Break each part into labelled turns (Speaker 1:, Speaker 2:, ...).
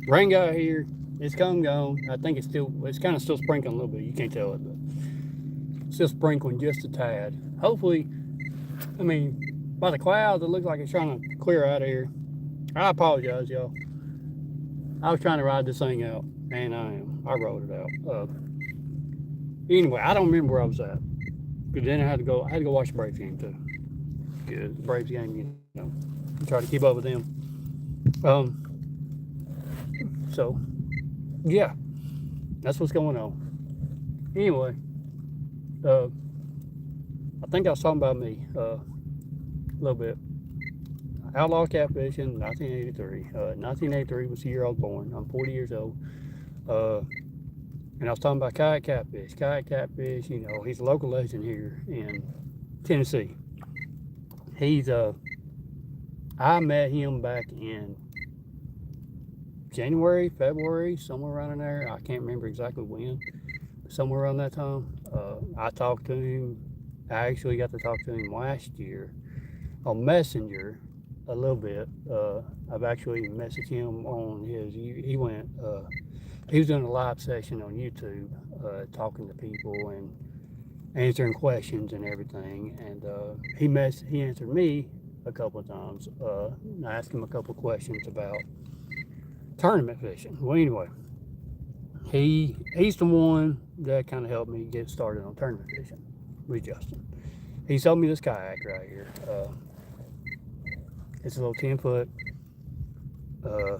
Speaker 1: Rain got here. It's come gone. I think it's kind of still sprinkling a little bit. You can't tell it, but it's still sprinkling just a tad. Hopefully, I mean, by the clouds, it looks like it's trying to clear out of here. I apologize, y'all. I was trying to ride this thing out, and I am. I rode it out. Anyway, I don't remember where I was at. But then I had to go. I had to go watch the Braves game too. Because the Braves game, try to keep up with them. Um, so yeah, that's what's going on. Anyway, uh, I think I was talking about me a little bit. Outlaw catfishing, 1983. 1983 was the year I was born. I'm 40 years old. Uh, and I was talking about kayak catfish. Kayak catfish, he's a local legend here in Tennessee. He's I met him back in January, February, somewhere around in there. I can't remember exactly when. Somewhere around that time. I talked to him. I actually got to talk to him last year on Messenger a little bit. I've actually messaged him on his. He went. He was doing a live session on YouTube, talking to people and answering questions and everything. And he answered me a couple of times. I asked him a couple of questions about tournament fishing. Well, anyway, he's the one that kind of helped me get started on tournament fishing with Justin. He sold me this kayak right here. It's a little 10 foot. I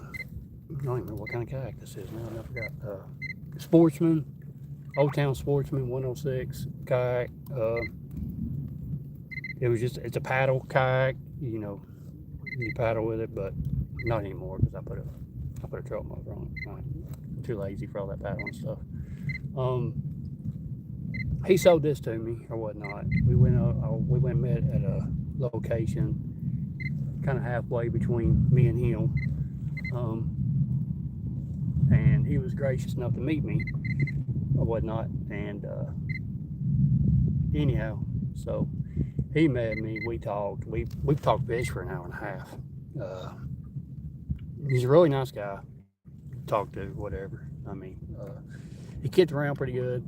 Speaker 1: don't even remember what kind of kayak this is now. I forgot. Sportsman, Old Town Sportsman 106 kayak. It's a paddle kayak. You paddle with it, but not anymore because I put a trail motor on it. I'm too lazy for all that paddling stuff. He sold this to me or whatnot. We went and met at a location, kind of halfway between me and him. And he was gracious enough to meet me or whatnot. And anyhow, so he met me. We talked. We've talked fish for an hour and a half. He's a really nice guy. Talk to whatever. I mean, he kids around pretty good.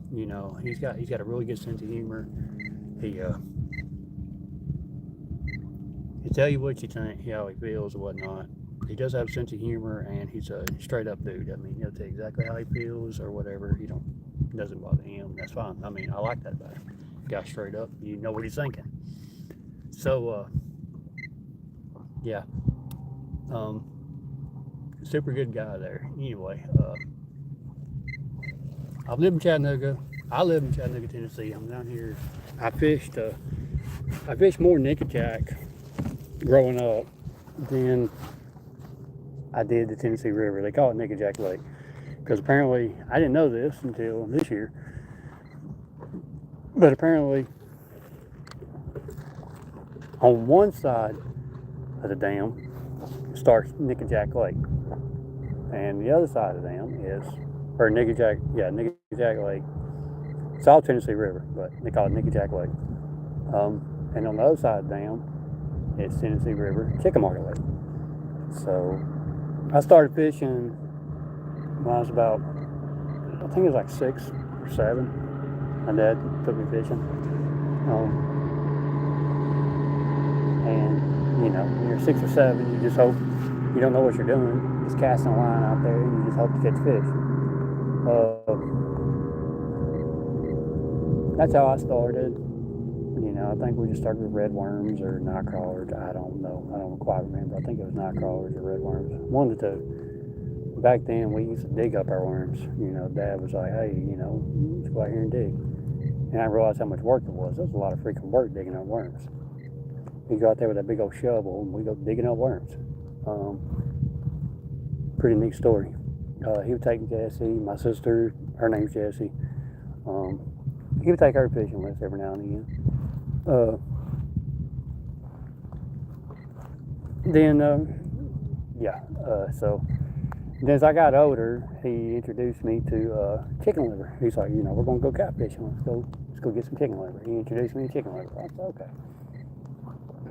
Speaker 1: He's got a really good sense of humor. He tell you what you think, how he feels or whatnot. He does have a sense of humor, and he's a straight up dude. I mean, he'll tell you exactly how he feels or whatever. It doesn't bother him. That's fine. I mean, I like that about him. Guy straight up. You know what he's thinking. So, yeah. Super good guy there. Anyway, I live in Chattanooga. Tennessee. I'm down here. I fished more nickajack growing up than I did the Tennessee River. They call it Nickajack Lake because apparently I didn't know this until this year, but apparently on one side of the dam starts Nickajack Lake, and the other side of the dam is Nickajack Lake. It's all Tennessee River, but they call it Nickajack Lake. And on the other side of the dam, it's Tennessee River, Chickamauga Lake. So I started fishing when I was about, I think it was like 6 or 7. My dad took me fishing. And, when you're 6 or 7, you just hope, you don't know what you're doing. Just casting a line out there and you just hope to catch fish. That's how I started. I think we just started with red worms or night crawlers. I don't know. I don't quite remember. I think it was night crawlers or red worms. One of the two. Back then, we used to dig up our worms. Dad was like, hey, let's go out here and dig. And I realized how much work it was. There was a lot of freaking work digging up worms. You go out there with that big old shovel and we go digging up worms. Pretty neat story. He would take Jessie, my sister, her name's Jessie. He would take her fishing with us every now and again. So then as I got older, he introduced me to chicken liver. He's like, we're gonna go catfishing. Let's go get some chicken liver. He introduced me to chicken liver. I said, okay.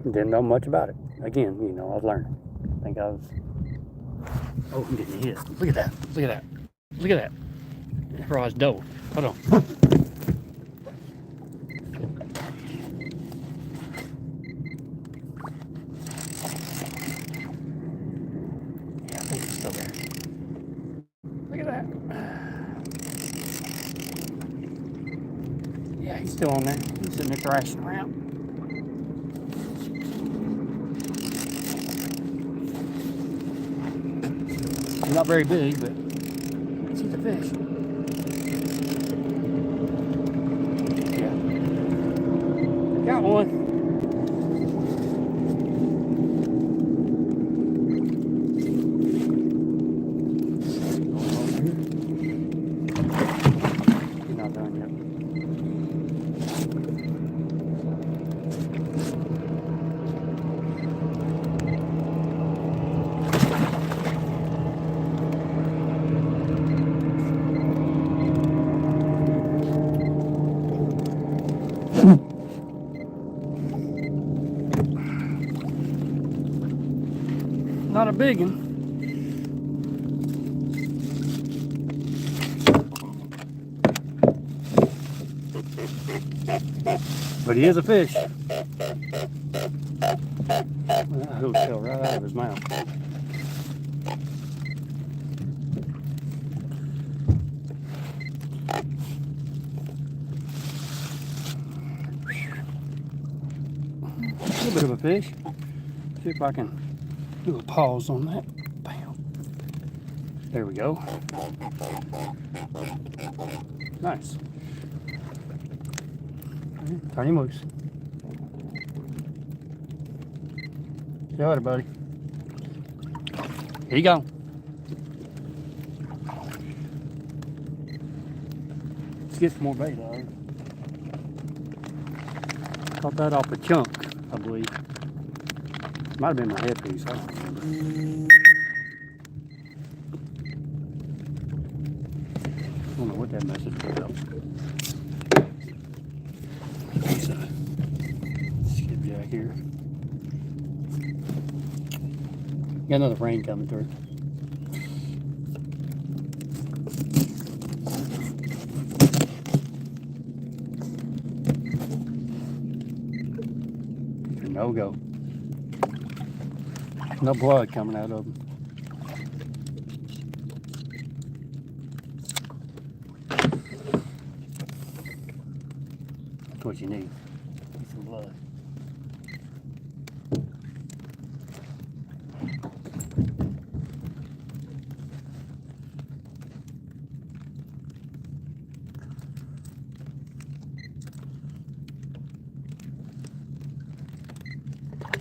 Speaker 1: Didn't know much about it. Again, I was learning. I think I was Oh, I'm getting hit. Look at that. Look at that. Look at that. Surprise dough. Hold on. Yeah, I think it's still there. Look at that. Yeah, he's still on there. He's sitting there thrashing around. He's not very big, but let's eat the fish. Yeah. Got one. He's not done yet. Not a big one. But he is a fish. That hook fell right out of his mouth. A little bit of a fish. See if I can do a pause on that. Bam. There we go. Nice. Turn him loose. Say hi, buddy. Here you go. Let's get some more bait out of it. Caught that off a chunk, I believe. Might have been my headpiece, I don't remember. I don't know what that message was about. There's a skipjack here. Got another rain coming through. No go. No blood coming out of them. That's what you need. Some blood.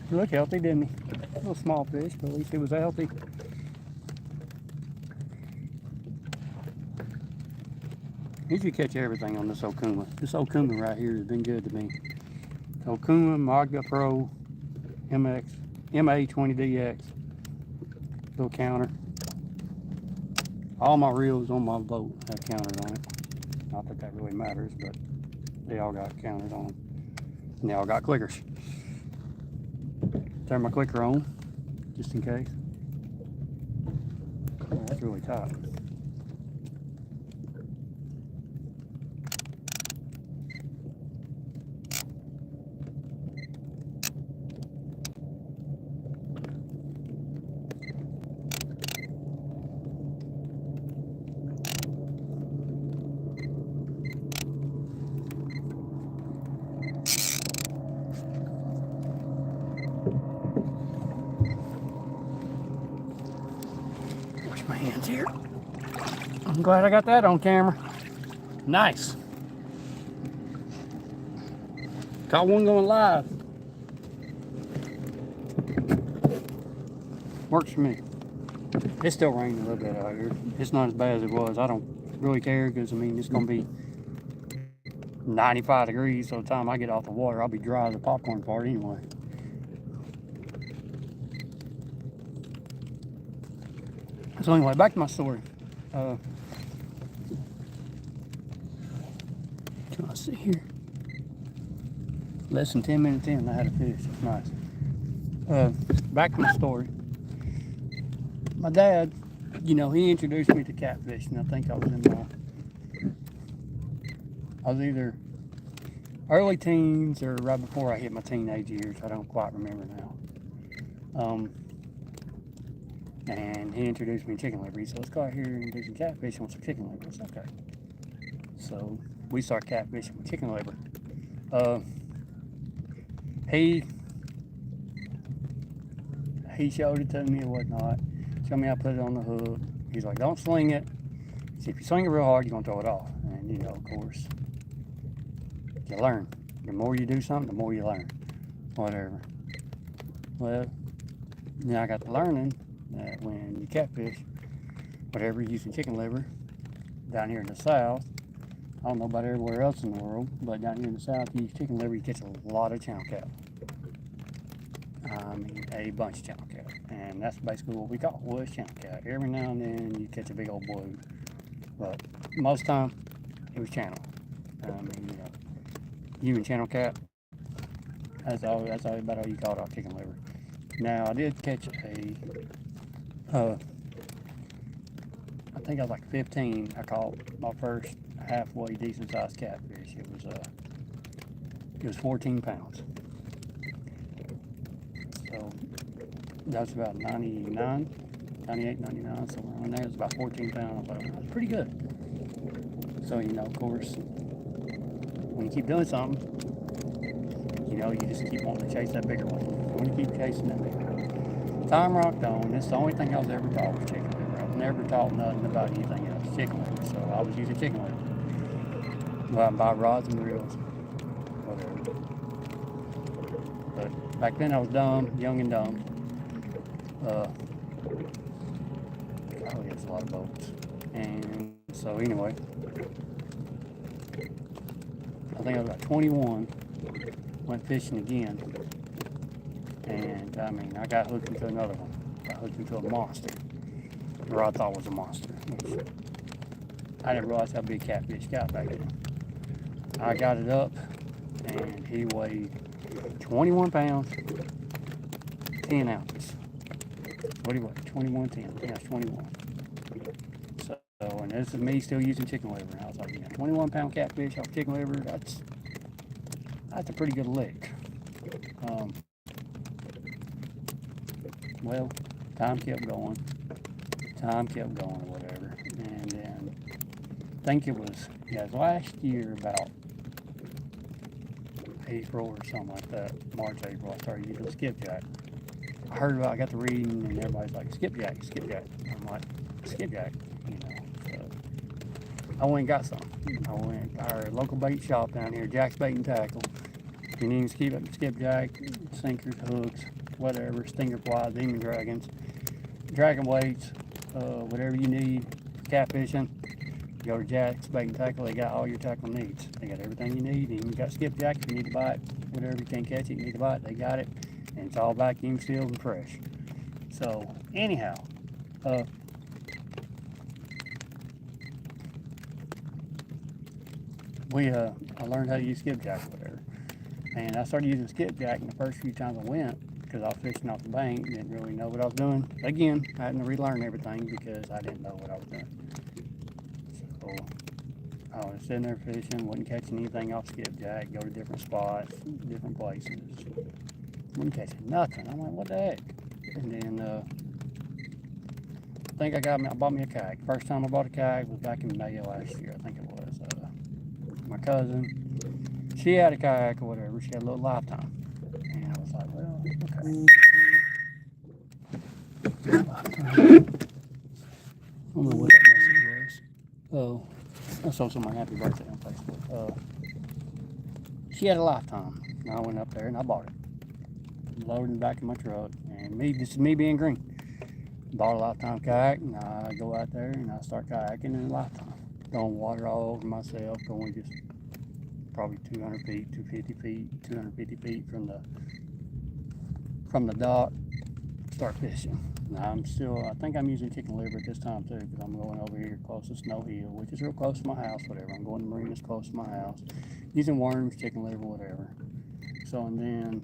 Speaker 1: He looked healthy, didn't he? A little small fish, but at least he was healthy. Usually catch everything on this Okuma. This Okuma right here has been good to me. Okuma Magda Pro MX MA20DX. Little counter. All my reels on my boat have counters on it. Not that that really matters, but they all got counters on them. And they all got clickers. Turn my clicker on, just in case. Oh, that's really tight. My hands here. I'm glad I got that on camera. Nice. Caught one going live. Works for me. It's still raining a little bit out here. It's not as bad as it was. I don't really care because, I mean, it's going to be 95 degrees, so by the time I get off the water, I'll be dry as a popcorn part anyway. So anyway, back to my story. Can I see here? Less than 10 minutes in, I had a fish. It's nice. Back to my story. My dad you know, he introduced me to catfishing. I think I was either early teens or right before I hit my teenage years. I don't quite remember now. And he introduced me to chicken liver. He said, let's go out here and do some catfishing with some chicken liver. I said, okay. So we start catfishing with chicken liver. He showed it to me and whatnot. Showed me how to put it on the hook. He's like, don't sling it. He said, if you swing it real hard, you're going to throw it off. And, you know, of course, you learn. The more you do something, the more you learn. Whatever. Well, I got to learning that when you catfish, whatever, using chicken liver, down here in the South, I don't know about everywhere else in the world, but down here in the South, you use chicken liver, you catch a lot of channel cat. I mean, a bunch of channel cat. And that's basically what we caught, was channel cat. Every now and then, you catch a big old blue. But most time, it was channel. I mean, you know, even channel cat, that's about all you caught off chicken liver. Now, I did catch I think I was like 15. I caught my first halfway decent sized catfish. It was 14 pounds. So that's about 98, 99, somewhere around there. It's about 14 pounds. But that's pretty good. So, you know, of course, when you keep doing something, you know, you just keep wanting to chase that bigger one. When you keep chasing that bigger one. Time rocked on. It's the only thing I was ever taught was chicken liver. I was never taught nothing about anything else. Chicken liver. So I was using chicken liver. Go out and buy rods and reels. Whatever. But back then I was dumb, young and dumb. Golly, there's a lot of boats. And so anyway, I think I was about 21. Went fishing again. And I mean, I got hooked into another one. Got hooked into a monster. Or I thought was a monster. Which I didn't realize how big catfish got back then. I got it up, and he weighed 21 pounds, 10 ounces. What do you weigh? 21, 10. Yeah, it's 21. So, and this is me still using chicken liver. And I was like, yeah, 21 pound catfish off chicken liver, that's a pretty good lick. Well, time kept going, or whatever. And then I think it was last year, about April or something like that, March, April, I started using skipjack. I got to reading, and everybody's like, skipjack. I'm like, skipjack, you know. So I went and got some. I went to our local bait shop down here, Jack's Bait and Tackle. You need skipjack, sinkers, hooks, whatever, stinger flies, demon dragons, dragon weights, whatever you need, catfishing. Go to Jack's Bait and Tackle. They got all your tackle needs. They got everything you need. And you got skipjack if you need to buy it. Whatever, you can't catch it, you need to buy it. They got it. And it's all vacuum sealed and fresh. So, anyhow, I learned how to use skipjack or whatever. And I started using skipjack, and the first few times I went, because I was fishing off the bank, didn't really know what I was doing. Again, I had to relearn everything because I didn't know what I was doing. So I was sitting there fishing, wasn't catching anything off skipjack, go to different spots, different places. Wasn't catching nothing. I'm like, what the heck? And then I think I bought me a kayak. First time I bought a kayak was back in May of last year, I think it was. My cousin, she had a kayak or whatever. She had a little Lifetime. And I was like, well, okay. I don't know what that message was. I saw somebody happy birthday on Facebook. She had a Lifetime. And I went up there and I bought it. Loaded in the back of my truck. And this is me being green. Bought a Lifetime kayak, and I go out there and I start kayaking in a Lifetime. Throwing water all over myself, going just probably 200 feet, 250 feet, 250 feet from the dock, start fishing. Now I think I'm using chicken liver at this time too, because I'm going over here close to Snow Hill, which is real close to my house, whatever. I'm going to marinas close to my house, using worms, chicken liver, whatever. So, and then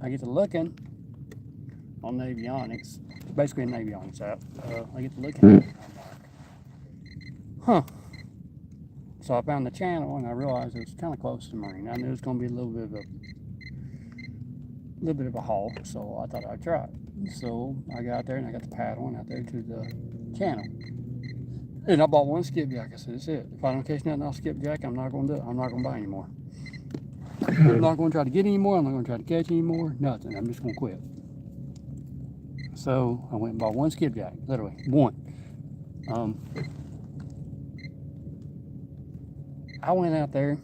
Speaker 1: I get to looking, on the avionics, basically an avionics app. I get to look at it. And I'm like, huh. So I found the channel and I realized it was kind of close to the marine. I knew it was going to be a little bit of a haul, so I thought I'd try it. So I got there and I got the paddle out there to the channel. And I bought one skipjack. I said, that's it. If I don't catch nothing off skipjack, I'm not going to do it. I'm not going to buy anymore. I'm not going to try to get any more. I'm not going to try to catch any more. Nothing. I'm just going to quit. So I went and bought one skipjack. Literally, one. I went out there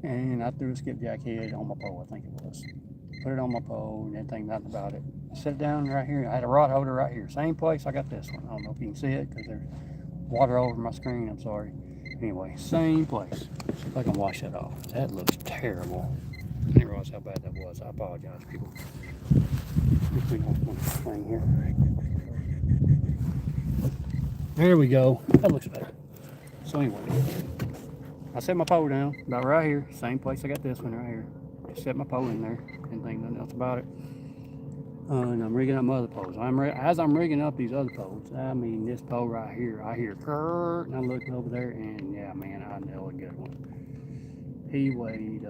Speaker 1: and I threw a skipjack head on my pole, I think it was. Put it on my pole and didn't think nothing about it. Set down right here. I had a rod holder right here. Same place I got this one. I don't know if you can see it because there's water all over my screen. I'm sorry. Anyway, same place. See if I can wash that off. That looks terrible. I didn't realize how bad that was. I apologize, people. If we don't want to swing here. There we go. That looks better. So anyway, I set my pole down about right here. Same place I got this one right here. Just set my pole in there. Didn't think nothing else about it. And I'm rigging up my other poles. As I'm rigging up these other poles, I mean this pole right here, I hear "Grrr," and I look over there, and yeah, man, I know a good one. He weighed,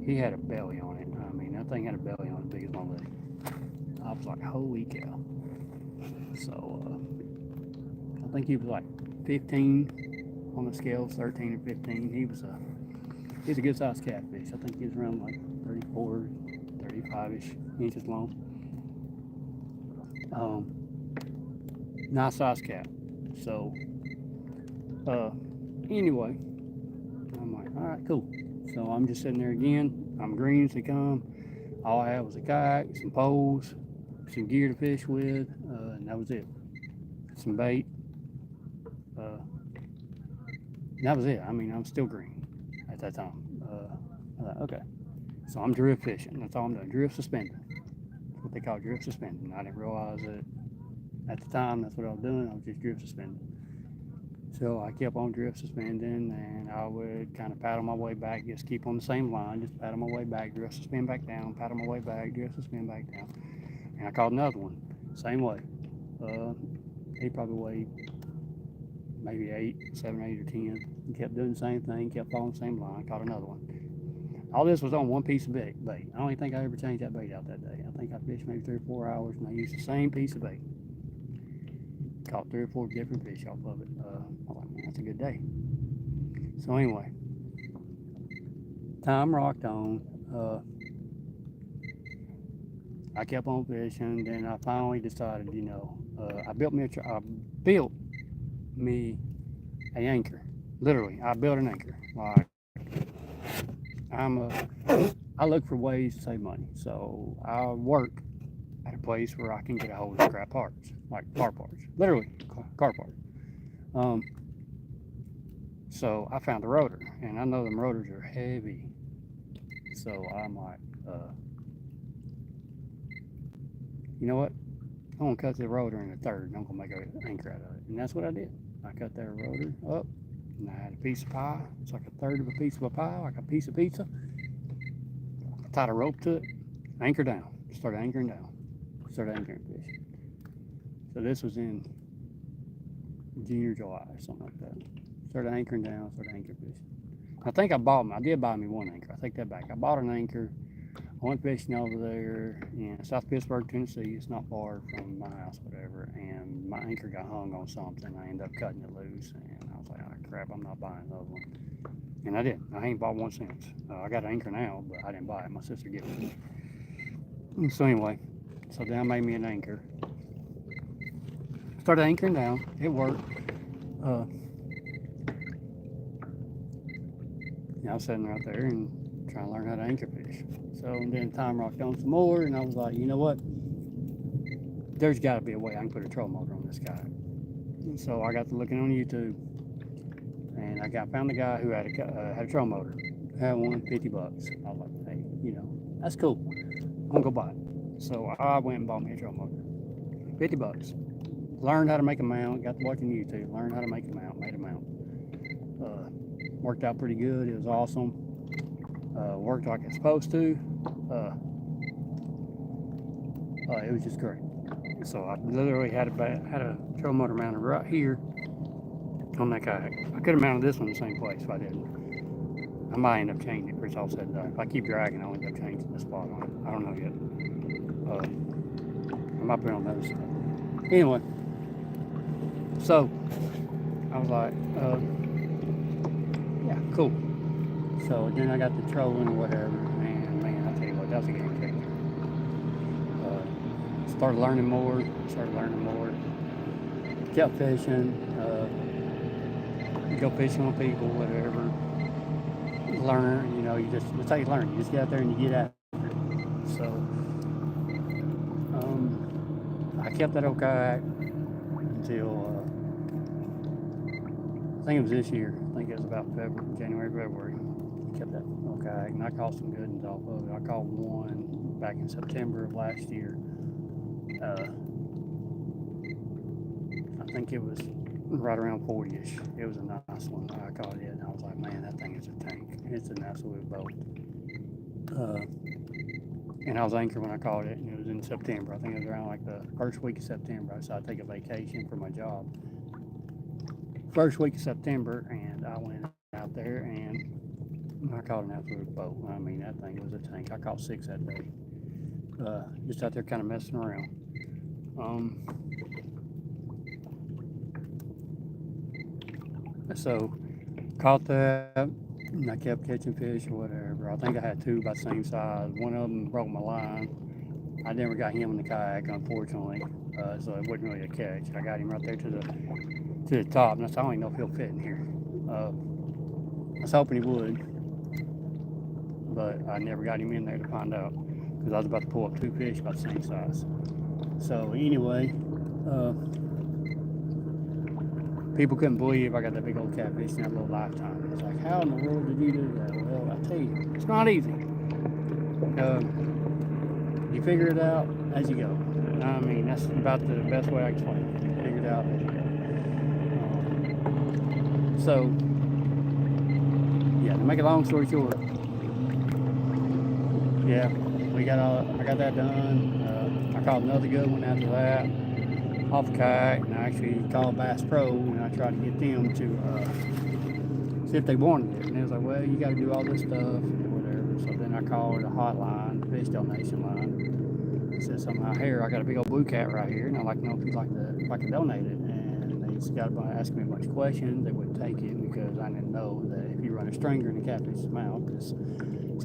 Speaker 1: he had a belly on it. I mean, that thing had a belly on it big as my leg. I was like, holy cow. So, I think he was like 15 on the scale, 13 or 15. He's a good sized catfish. I think he was around like 34, 35-ish inches long. Nice sized cat. So, anyway, I'm like, all right, cool. So I'm just sitting there again. I'm green as they come. All I had was a kayak, some poles, some gear to fish with, and that was it. Some bait. That was it. I mean, I'm still green at that time. I thought, okay. So I'm drift fishing. That's all I'm doing. Drift suspending. That's what they call drift suspending. I didn't realize that at the time that's what I was doing. I was just drift suspending. So I kept on drift suspending, and I would kind of paddle my way back, just keep on the same line, just paddle my way back, drift suspend back down, paddle my way back, drift suspend back down. And I caught another one, same way. He probably weighed maybe 7, 8, or 10. He kept doing the same thing, kept following the same line, caught another one. All this was on one piece of bait. I don't even think I ever changed that bait out that day. I think I fished maybe 3 or 4 hours, and I used the same piece of bait. Caught 3 or 4 different fish off of it. I'm like, man, that's a good day. So anyway, time rocked on. I kept on fishing. Then I finally decided, I built me an anchor. Literally, I built an anchor. Like, I look for ways to save money. So I work at a place where I can get a hold of scrap parts, like car parts, literally car parts. So I found a rotor, and I know them rotors are heavy. So I'm like, you know what? I'm gonna cut the rotor in a third, and I'm gonna make an anchor out of it. And that's what I did. I cut that rotor up, and I had a piece of pie. It's like a third of a piece of a pie, like a piece of pizza. I tied a rope to it, anchor down, started anchoring down. Started anchoring fish. So this was in June or July or something like that. Started anchoring down, started anchoring fish. I think I did buy me one anchor. I take that back. I bought an anchor. I went fishing over there in South Pittsburgh, Tennessee. It's not far from my house, whatever. And my anchor got hung on something. I ended up cutting it loose, and I was like, oh crap, I'm not buying another one. And I didn't. I ain't bought one since. I got an anchor now, but I didn't buy it. My sister gave it to me. So anyway. So then I made me an anchor. Started anchoring down. It worked. I was sitting right there and trying to learn how to anchor fish. So then time rocked on some more, and I was like, you know what? There's got to be a way I can put a trolling motor on this guy. And so I got to looking on YouTube, and I found a guy who had a trolling motor. Had one, $50. I was like, hey, that's cool. I'm gonna go buy it. So I went and bought me a trolling motor. $50. Learned how to make a mount, got to watching YouTube, learned how to make a mount, made a mount. Worked out pretty good, it was awesome. Worked like it's supposed to. It was just great. So I literally had a trail motor mounted right here on that kayak. I could have mounted this one in the same place if I didn't. I might end up changing it for it's all said and done. If I keep dragging, I'll end up changing the spot on it. I don't know yet. I might put it on the other side. Anyway, so I was like, yeah, cool. So then I got the trolling or whatever, and man, I tell you what, that was a game changer. Started learning more, kept fishing, go fishing with people, whatever. Learn, you know, that's how you learn. You just get out there and you get after it. So, I kept that old kayak until, I think it was this year. I think it was about January, February. I kept that old kayak, and I caught some good ones off of it. I caught one back in September of last year. I think it was right around 40-ish. It was a nice one. I caught it, and I was like, man, that thing is a tank. It's an absolute boat. And I was anchored when I caught it, and it was in September. I think it was around like the first week of September. I decided to take a vacation for my job. First week of September, and I went out there, and I caught an absolute boat. I mean, that thing was a tank. I caught 6 that day. Just out there kind of messing around. So caught that, and I kept catching fish or whatever. I think I had 2 about the same size. One of them broke my line. I never got him in the kayak, unfortunately, so it wasn't really a catch. I got him right there to the top, and I don't even know if he'll fit in here. I was hoping he would, but I never got him in there to find out because I was about to pull up 2 fish about the same size. So anyway, people couldn't believe I got that big old catfish in that little lifetime. It's like, how in the world did you do that? Well, I tell you, it's not easy. You figure it out as you go. I mean, that's about the best way I can explain it. Figure it out as you go. So, yeah, to make a long story short, yeah, I got that done. I caught another good one after that off the kayak, and I actually called Bass Pro, and I tried to get them to see if they wanted it. And they was like, well, you got to do all this stuff or whatever. So then I called a hotline, fish donation line. I said somehow, here, I got a big old blue cat right here, and I'd like to know if you'd like to donate it. And they just got asking me a bunch of questions. They wouldn't take it because I didn't know that if you run a stringer in the catfish's mouth, it's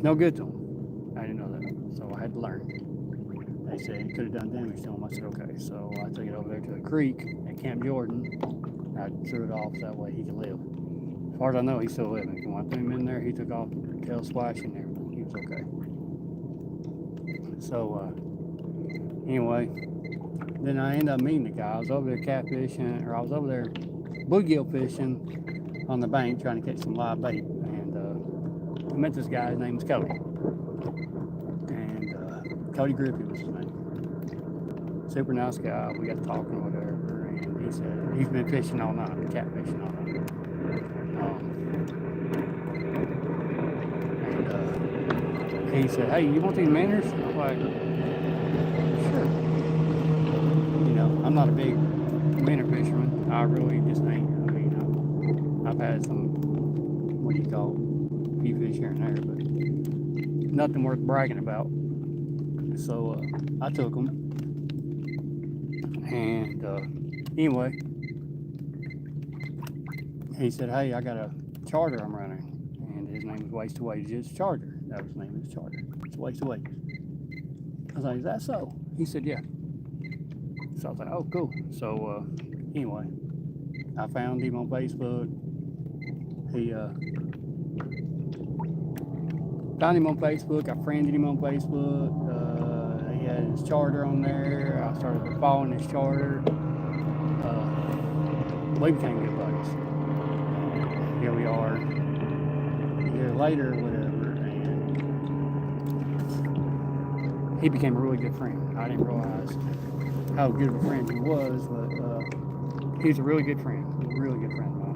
Speaker 1: no good to them. I didn't know that, so I had to learn. They said it could have done damage to him. I said, okay. So I took it over there to a creek at Camp Jordan. I threw it off so that way he could live. As far as I know, he's still living. When I threw him in there, he took off, tail splashing and everything. He was okay. So, anyway, then I ended up meeting the guy. I was over there catfishing, or I was over there bluegill fishing on the bank trying to catch some live bait. And I met this guy. His name was Cody. Cody Griffey was his name. Super nice guy. We got talking or whatever, and he said he's been fishing all night, catfishing all night. And he said, "Hey, you want these minnows?" I'm like, "Sure." You know, I'm not a big minnow fisherman. I really just ain't. I mean, I've had some, what do you call it, few fish here and there, but nothing worth bragging about. So I took them, and anyway, he said, hey, I got a charter I'm running, and his name was Waste to Wages Charter. That was the name of his charter. It's Waste to Wages. I was like, is that so? He said, yeah. So I was like, oh, cool. So anyway, I found him on Facebook. He found him on Facebook. I friended him on Facebook. He had his charter on there. I started following his charter. We became good buddies. Here we are, a year later, or whatever, and he became a really good friend. I didn't realize how good of a friend he was, but he's a really good friend. A really good friend of mine.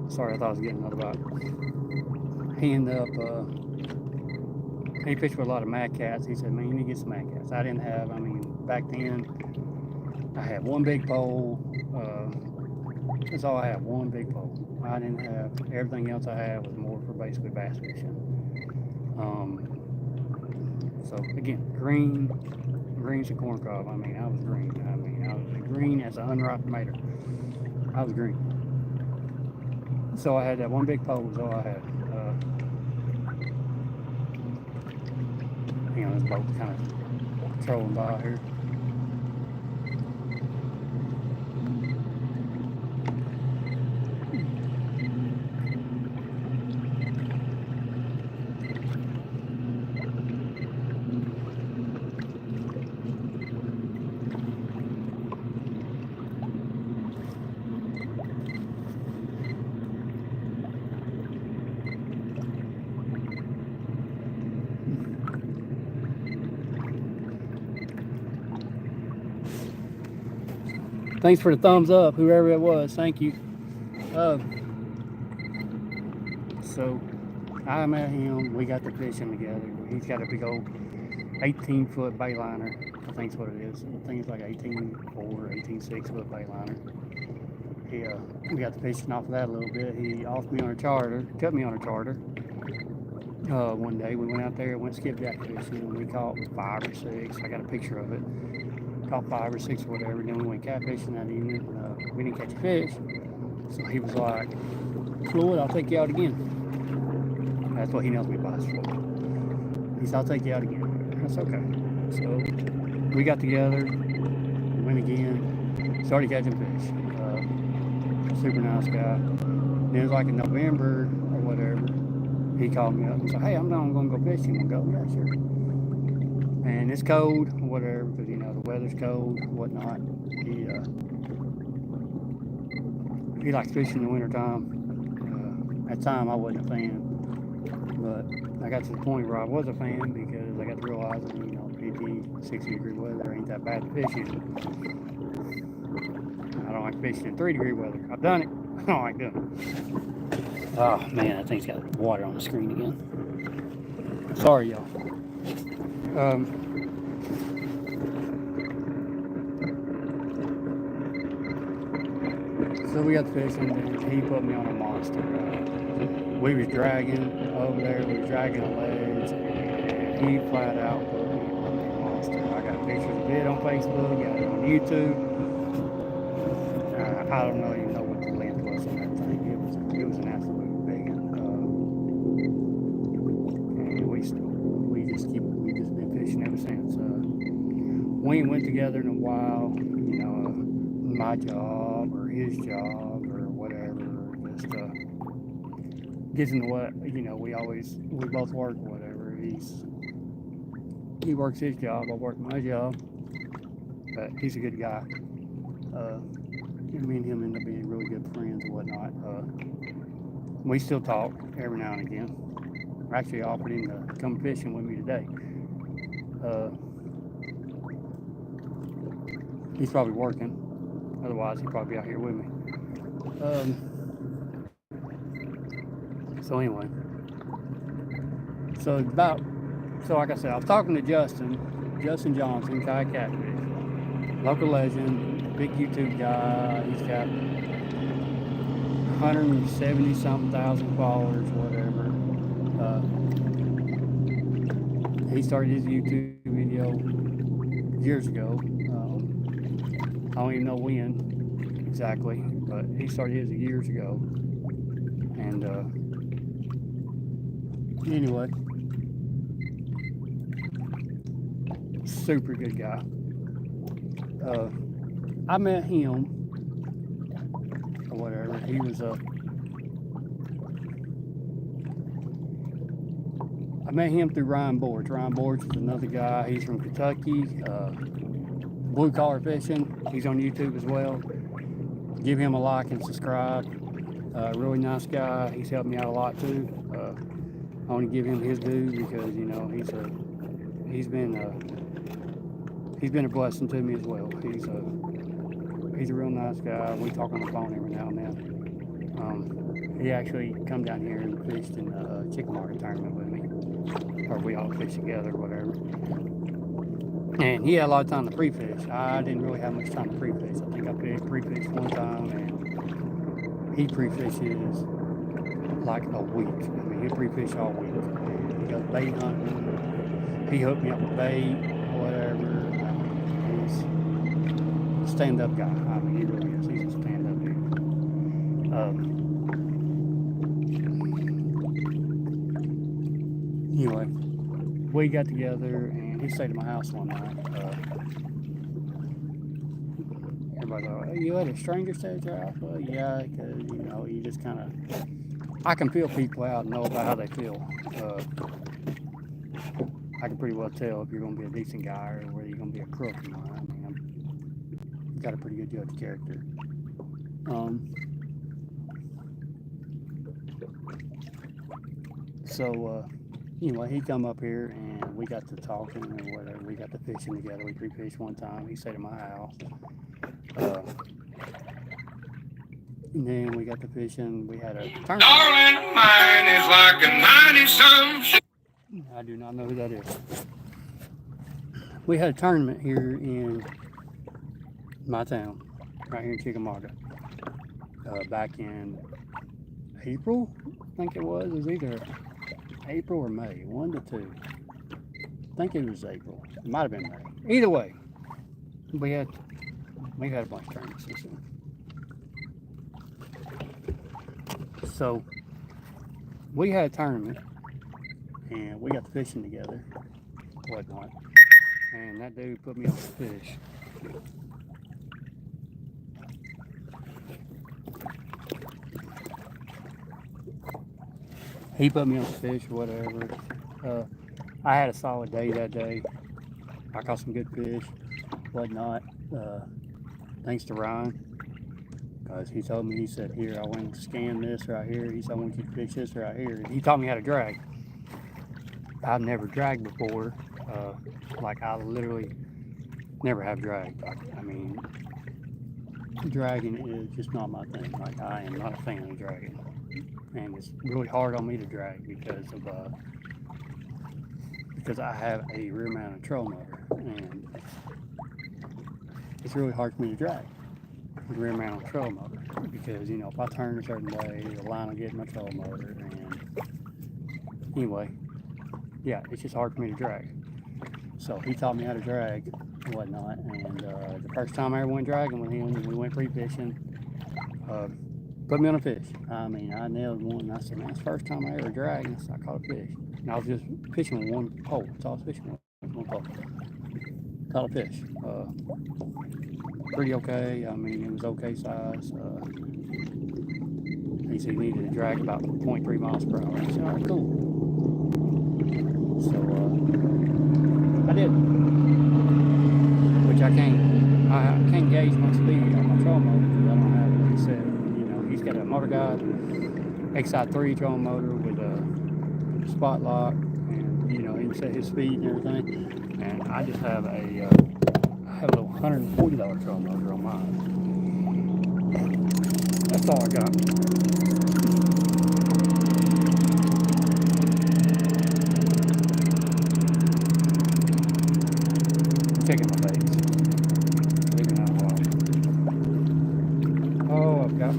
Speaker 1: Sorry, I thought I was getting another bite. He ended he fished with a lot of mad cats. He said, man, you need to get some mad cats. I didn't have, I mean, back then, I had one big pole. That's all I had, one big pole. I didn't have, everything else I had was more for basically bass fishing. So again, green's a corn cob. I mean, I was green. I mean, I was green as an unripe tomato. I was green. So I had that one big pole was all I had. You know, this boat's kind of trolling by here. Thanks for the thumbs up, whoever it was. Thank you. So I met him. We got to fishing together. He's got a big old 18-foot bayliner. I think that's what it is. I think it's like 18.4, 18.6-foot bayliner. We got to fishing off of that a little bit. He offered me on a charter, cut me on a charter. One day we went out there, went skipjack fishing, and we caught 5 or 6. I got a picture of it. Caught 5 or 6 or whatever. Then we went catfishing that evening. We didn't catch a fish, so he was like, "Floyd, I'll take you out again." That's what he knows me by, is Floyd. He said, "I'll take you out again." That's okay. So we got together, went again, started catching fish. Super nice guy. Then it was like in November or whatever. He called me up and said, "Hey, I'm going to go fishing." You want to go? Yeah, sure. And it's cold or whatever, because you know the weather's cold and whatnot. He likes fishing in the wintertime. At the time I wasn't a fan, but I got to the point where I was a fan because I got to realize that, you know, 50, 60-degree weather ain't that bad to fish in. I don't like fishing in 3-degree weather. I've done it. I don't like doing it. Oh man, that thing's got water on the screen again. Sorry, y'all. So we got fishing, and he put me on a monster. We was dragging over there, we was dragging a ledge, and he flat out put me on a monster. I got pictures of it on Facebook, got it on YouTube. I don't even know what the length was on that thing. It was an absolute big and we just been fishing ever since. We ain't went together in a while, you know, my job or his job or whatever, just gets into what, you know, we both work or whatever. He works his job, I work my job, but he's a good guy. Me and him end up being really good friends and whatnot. We still talk every now and again. I actually offered him to come fishing with me today. He's probably working. Otherwise, he'd probably be out here with me. So anyway. So like I said, I was talking to Justin Johnson, kayak catfish, local legend, big YouTube guy. He's got 170-something thousand followers, whatever. He started his YouTube video years ago. I don't even know when exactly, but he started his years ago. And anyway, super good guy. I met him or whatever. He was I met him through Ryan Borge. Ryan Borge is another guy. He's from Kentucky. Blue collar fishing. He's on YouTube as well. Give him a like and subscribe. Really nice guy. He's helped me out a lot too. I want to give him his due because, you know, he's been a blessing to me as well. He's a real nice guy. We talk on the phone every now and then. He actually come down here and fished in the chicken market tournament with me. or we all fish together, whatever. And he had a lot of time to pre-fish. I didn't really have much time to pre-fish. I think I pre-fished one time, and he pre-fishes like a week. I mean, he pre-fish all week. And he goes bait hunting. He hooked me up with bait, whatever. I mean, he's a stand-up guy. I mean, he really is. He's a stand-up dude. Anyway, we got together, and he stayed at my house one night. Everybody's like, "You let a stranger stay at your house?" Well, yeah, because, you know, you just kind of, I can feel people out and know about how they feel. I can pretty well tell if you're going to be a decent guy or whether you're going to be a crook or not. I mean, I've got a pretty good judge of character. Anyway, he come up here and we got to talking or whatever. We got to fishing together. We pre-fished one time. He stayed at my house. And then we got to fishing. We had a tournament. Darling, mine is like a 90-some. I do not know who that is. We had a tournament here in my town, right here in Chickamauga, back in April, I think it was. It was either April or May, 1 to 2. I think it was April. It might have been May. Either way, we had a bunch of tournaments this year. So we had a tournament, and we got the fishing together, whatnot. And that dude put me on the fish. He put me on the fish or whatever. I had a solid day that day. I caught some good fish, whatnot. Thanks to Ryan. Because he told me, he said, here, I went and scanned this right here. He said, I want you to fish this right here. He taught me how to drag. I've never dragged before. Like, I literally never have dragged. I mean, dragging is just not my thing. Like, I am not a fan of dragging. And it's really hard on me to drag because I have a rear mounted trolling motor, and it's really hard for me to drag with rear mounted trolling motor because, you know, if I turn a certain way, the line will get in my trolling motor. And anyway, yeah, it's just hard for me to drag. So he taught me how to drag and whatnot. And the first time I ever went dragging with him, we went pre-fishing. Put me on a fish. I mean, I nailed one, and I said, man, it's the first time I ever dragged, and so I caught a fish. And I was just fishing with one pole. That's all I was fishing with, one pole. Caught a fish. Pretty okay. I mean, it was okay size. He said he needed to drag about 0.3 miles per hour. I said, all right, cool. So, I did. Which I can't gauge my speed on my trolling motor because I don't have it. He said, he's got a Motor Guide XI3 trolling motor with a spot lock, and he can set his speed and everything. And I just have a little $140 trolling motor on mine. That's all I got. Checking my face. Leaving out a while. Oh, I've got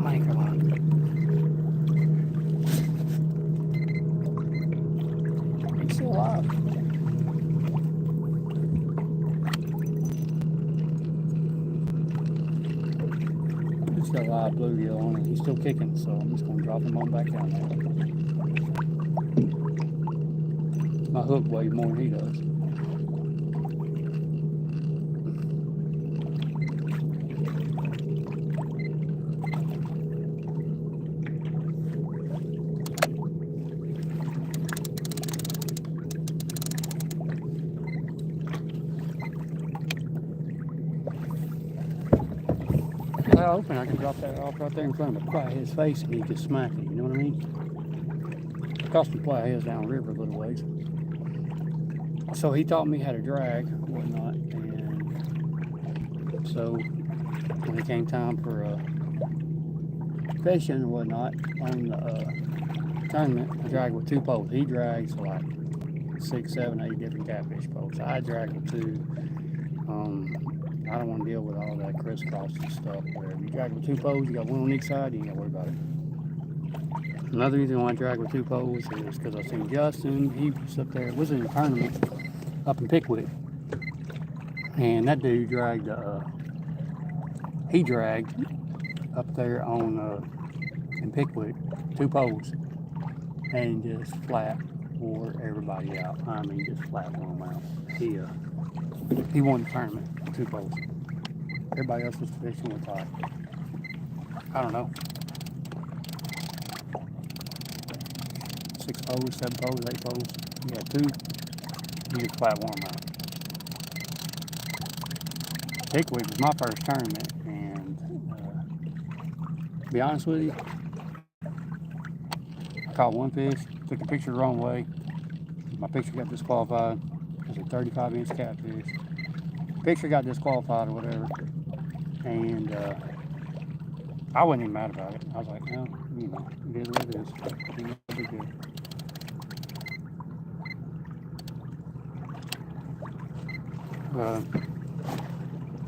Speaker 1: my anchor line. He's still alive. He's got a live bluegill on it. He's still kicking, so I'm just going to drop him on back down there. My hook weighs more than he does. I open, I can drop that off right there in front of the fly his face and he just smack it, you know what I mean? Across the fly his down river a little ways. So he taught me how to drag and whatnot, and so when it came time for fishing and whatnot on the tournament, I dragged with 2 poles. He drags like 6, 7, 8 different catfish poles. I drag with 2. I don't want to deal with all that crisscross and stuff. Where you drag with 2 poles, you got one on each side, you ain't got to worry about it. Another reason why I drag with 2 poles is because I seen Justin. He was up there. It was in a tournament up in Pickwick, and that dude dragged. He dragged up there on in Pickwick 2 poles and just flat wore everybody out. I mean, just flat wore them out. He won the tournament with 2 poles. Everybody else was fishing with like, I don't know, 6 poles, 7 poles, 8 poles. You got 2, you just flat wore them out. Pickwick was my first tournament, and to be honest with you, I caught 1 fish, took the picture the wrong way. My picture got disqualified. It was a 35-inch catfish. Picture got disqualified or whatever, and I wasn't even mad about it. I was like, no, you know, it is what it is. You know, it'll be good.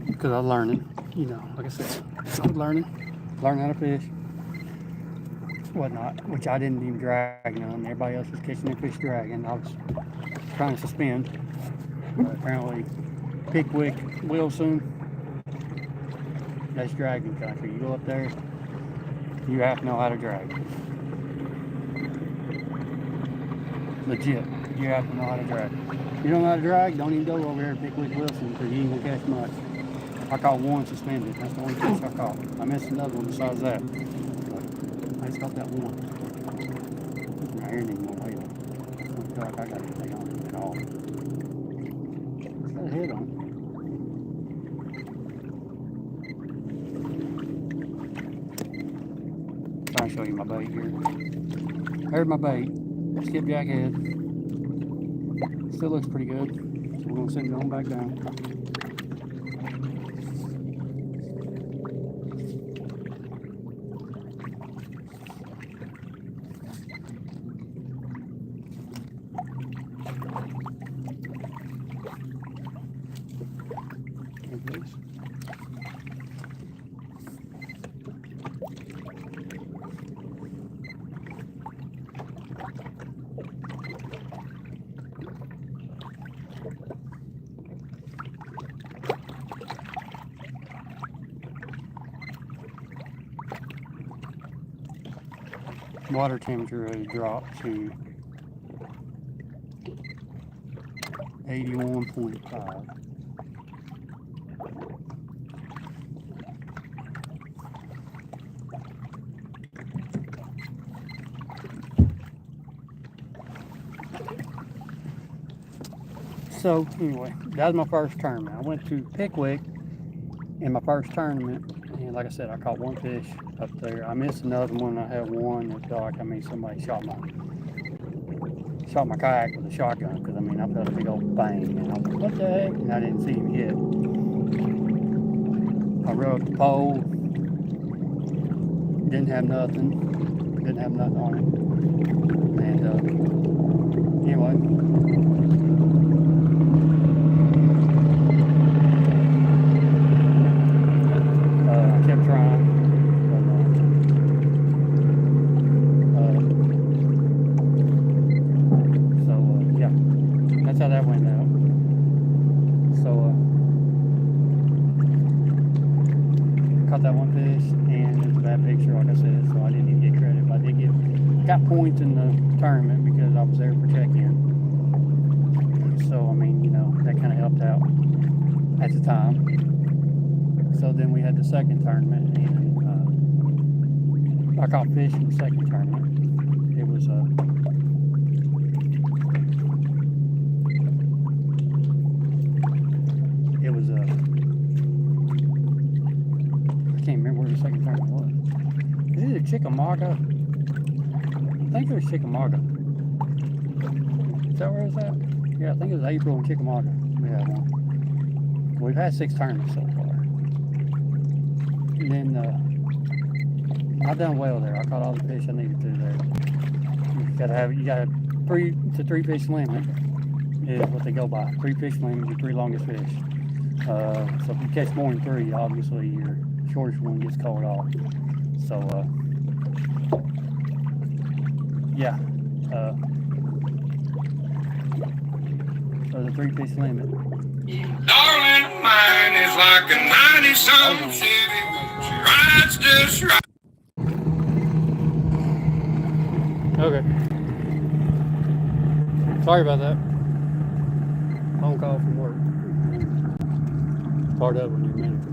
Speaker 1: Because I was learning, you know, like I said, I was learning how to fish, whatnot, which I didn't even drag none. Everybody else was catching their fish dragging. I was trying to suspend, but apparently Pickwick, Wilson, that's dragging country. You go up there, you have to know how to drag. Legit, you have to know how to drag. If you don't know how to drag, don't even go over there to Pickwick, Wilson, because you ain't gonna catch much. I caught 1 suspended. That's the only fish I caught. I missed another one besides that. But I just caught that 1. My hair didn't even wait. I don't feel like I got anything on it at all. It's got a head on it. Trying to show you my bait here. There's my bait. Skipjack head. Still looks pretty good. So we're going to send it on back down. Water temperature has dropped to 81.5. So anyway, that was my first tournament. I went to Pickwick in my first tournament, and like I said, I caught 1 fish up there. I missed another one. I had one that felt like, I mean, somebody shot my kayak with a shotgun, because I mean, I felt a big old bang, and I was like, what the heck? And I didn't see him hit. I rubbed the pole, didn't have nothing on it, and anyway, I kept trying. Yeah, that's how that went out. So caught that 1 fish, and it was a bad picture, like I said, so I didn't even get credit. But I got points in the tournament because I was there for check-in. So I mean, you know, that kind of helped out at the time. So then we had the second tournament, and I caught fish in the second tournament. It was I can't remember where the second tournament was. Is it Chickamauga? I think it was Chickamauga. Is that where it was at? Yeah, I think it was April in Chickamauga. We had one. We've had 6 tournaments so far. And then
Speaker 2: I've done well there. I caught all the fish I needed to there. You got a 3 fish limit is what they go by. 3 fish limit, your 3 longest fish. So if you catch more than 3, obviously your shortest one gets called off. So yeah. So the 3 fish limit.
Speaker 3: Darling, mine is like a 90-something Chevy. She rides just right.
Speaker 1: Okay. Sorry about that. Phone call from work. Part of when you're manager.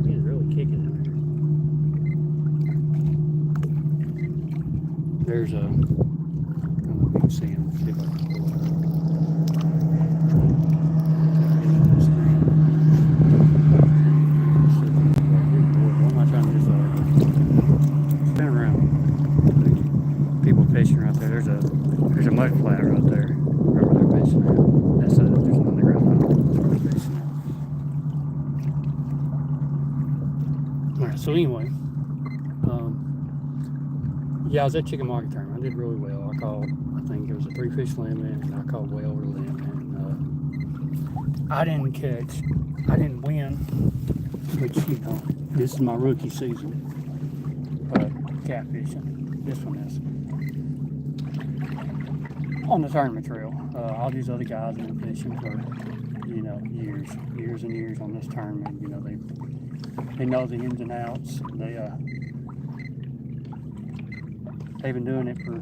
Speaker 1: He's really kicking in there. There's a. I don't know if you can see him. See if I can pull it up. Why am I trying to just spin around? People fishing right there. There's a mud flat right there. Wherever they're fishing at. There's an underground they're fishing at. Alright, so anyway. Yeah, I was at Chicken Market Tournament. I did really well. I think it was a 3 fish limit, and I caught way over the limit. And I didn't win, which, this is my rookie season. Catfishing. This one is. On the tournament trail. All these other guys have been fishing for, years and years on this tournament. They know the ins and outs. They've been doing it for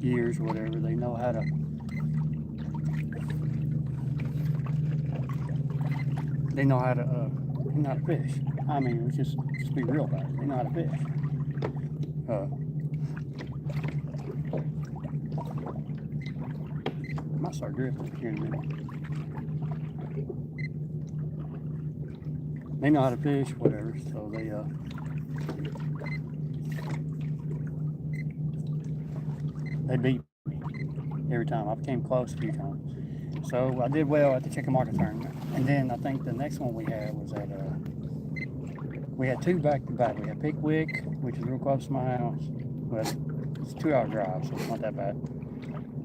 Speaker 1: years or whatever. They know how to fish. I mean, let's just be real about it. They know how to fish. I might start drifting here in a minute. They know how to fish, whatever, so they beat me every time. I came close a few times. So I did well at the Chicken Market Tournament. And then I think the next one we had was we had 2 back-to-back. We had Pickwick, which is real close to my house. Well, it's a 2-hour drive, so it's not that bad.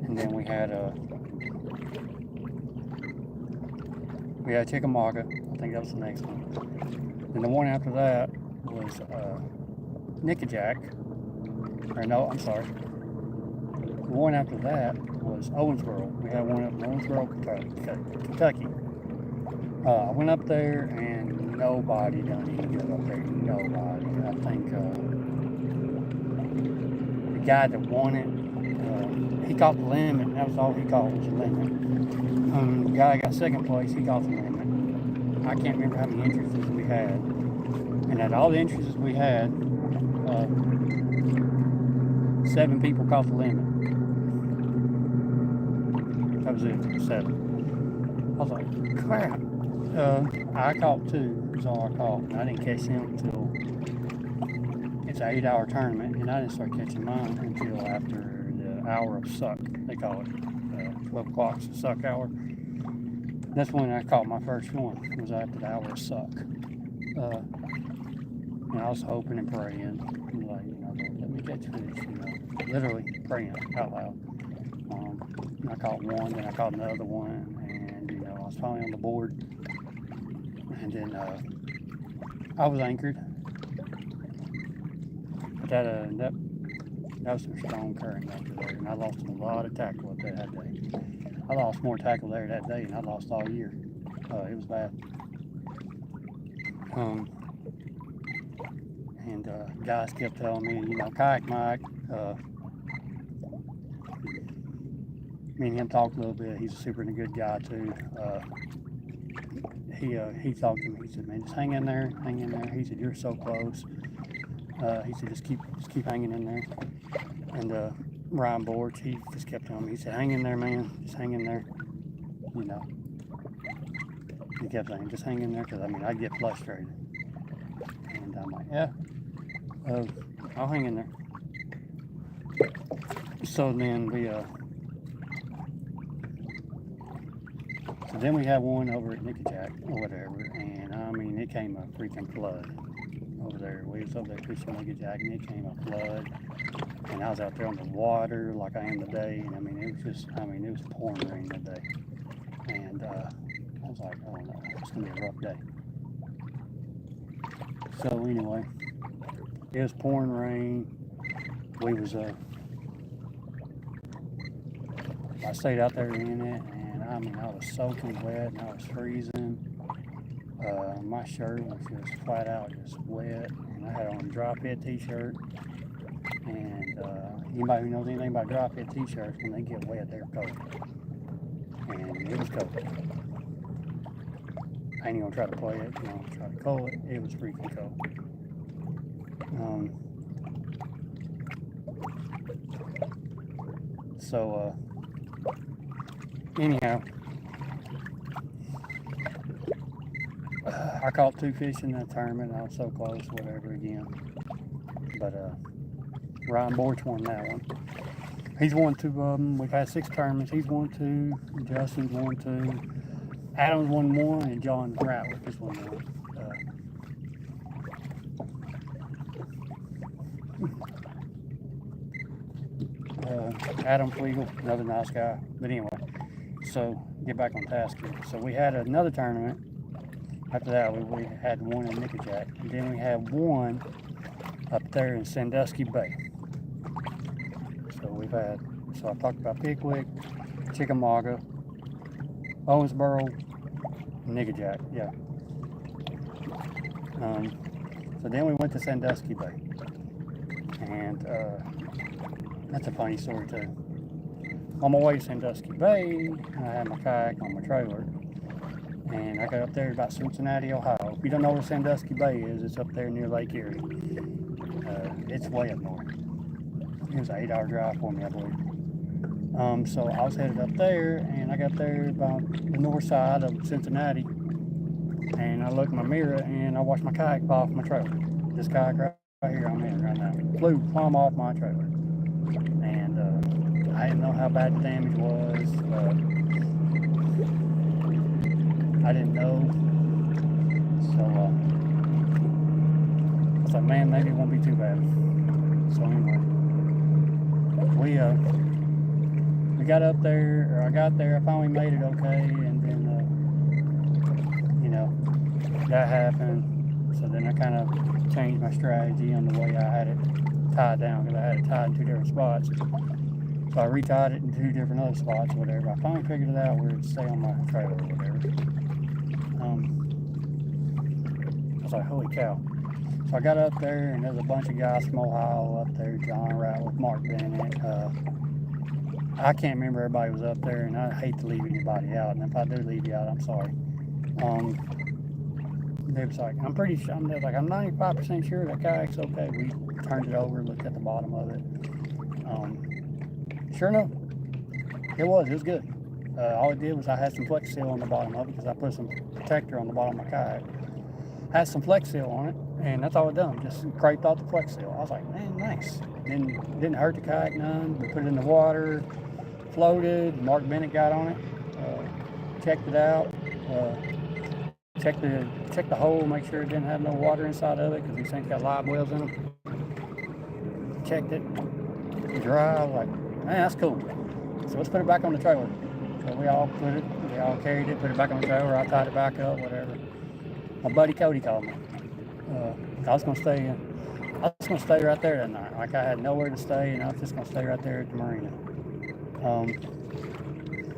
Speaker 1: And then we had Chickamauga. I think that was the next one. And the one after that was Nickajack. Or no, I'm sorry. The one after that was Owensboro. We had one up in Owensboro, Kentucky. I went up there and nobody done any good up there. Nobody. I think the guy that won it, he caught the limit. That was all he caught was the limit. The guy that got second place, he caught the limit. I can't remember how many entrances we had. And at all the entrances we had, 7 people caught the limit. That was it, 7. I was like, crap. I caught 2, is all I caught. And I didn't catch them until it's an 8-hour tournament, and I didn't start catching mine until after the hour of suck, they call it. 12 o'clock's the suck hour. That's when I caught my first one, was after the hour of suck. And I was hoping and praying, like, let me catch fish, literally praying out loud. I caught one, then I caught another one, and I was finally on the board. And then I was anchored. But that was some strong current after there, and I lost a lot of tackle up there that day. I lost more tackle there that day than I lost all year. It was bad. And guys kept telling me, Kayak Mike, me and him talked a little bit. He's a super good guy too. He talked to me. He said, "Man, just hang in there, hang in there." He said, "You're so close." He said, "Just keep hanging in there." And Ryan Boards, he just kept telling me. He said, "Hang in there, man. Just hang in there." He kept saying, "Just hang in there," because I'd get frustrated. And I'm like, "Yeah, I'll hang in there." So then we
Speaker 2: So then we had one over at Nickajack or whatever, and I mean, it came a freaking flood over there. We was over there fishing Nickajack, and it came a flood. And I was out there on the water like I am today, and I mean, it was just, I mean, it was pouring rain today. And I was like, oh no, it's gonna be a rough day. So anyway, it was pouring rain. We was, I stayed out there in it, and I mean, I was soaking wet, and I was freezing. My shirt was just flat out just wet, and I had on a dry fit t-shirt. And anybody who knows anything about dry fit t-shirts, when they get wet, they're cold. And it was cold. I ain't gonna try to play it, you know, try to call it. It was freaking cold. Anyhow, I caught 2 fish in that tournament. I was so close, whatever again. But Ryan Borch won that one. He's won 2 of them. We've had 6 tournaments. He's won 2. Justin's won 2. Adam's won 1, and John Ratliff has won 1. Adam Flegel, another nice guy. But anyway, so get back on task here. So we had another tournament. After that, we had one in Nickajack, and then we had one up there in Sandusky Bay. So we've had, so I talked about Pickwick, Chickamauga, Owensboro, Nickajack, yeah. So then we went to Sandusky Bay, and that's a funny story too. On my way to Sandusky Bay, I had my kayak on my trailer, and I got up there about Cincinnati, Ohio. If you don't know where Sandusky Bay is, it's up there near Lake Erie. It's way up north. It was an 8-hour drive for me, I believe. So I was headed up there, and I got there about the north side of Cincinnati, and I looked in my mirror, and I watched my kayak fall off my trailer. This kayak right here I'm in right now flew plumb off my trailer, and I didn't know how bad the damage was. I didn't know, so I was like, man, maybe it won't be too bad. So anyway, we got up there, or I got there, I finally made it okay, and then, you know, that happened. So then I kind of changed my strategy on the way I had it tied down, because I had it tied in 2 different spots. So I retied it in 2 different other spots or whatever. I finally figured it out where it'd stay on my trailer or whatever. I was like, holy cow. So I got up there, and there's a bunch of guys from Ohio up there, John Ratliff, Mark Bennett. I can't remember everybody was up there, and I hate to leave anybody out. And if I do leave you out, I'm sorry. They was like, I'm pretty sure, I'm 95% sure that kayak's okay. We turned it over, looked at the bottom of it. Sure enough, it was good. All it did was I had some Flex Seal on the bottom of it, because I put some protector on the bottom of my kayak. Had some Flex Seal on it, and that's all it done. Just scraped off the Flex Seal. I was like, man, nice. Didn't hurt the kayak none. We put it in the water, floated. Mark Bennett got on it, checked it out, checked the hole, make sure it didn't have no water inside of it, because these things got live wells in them. Checked it, dry. I was like, man, that's cool. So let's put it back on the trailer. So we all carried it, put it back on the trailer. I tied it back up, whatever. My buddy Cody called me. I was gonna stay right there that night. Like, I had nowhere to stay, and I was just gonna stay right there at the marina.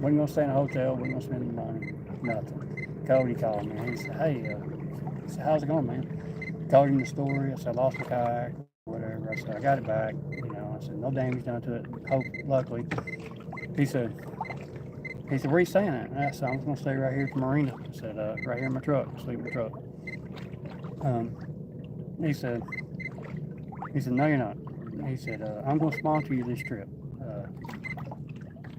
Speaker 2: Wasn't gonna stay in a hotel. Wasn't gonna spend any money. Nothing. Cody called me. He said, hey, how's it going, man? Told him the story. I said, I lost my kayak, whatever. I said, I got it back. You know, I said, no damage done to it. Luckily. He said, where you staying at? I said, I'm just gonna stay right here at the marina. I said, right here in my truck. Sleep in my truck. He said, no, you're not. He said, I'm gonna sponsor you this trip.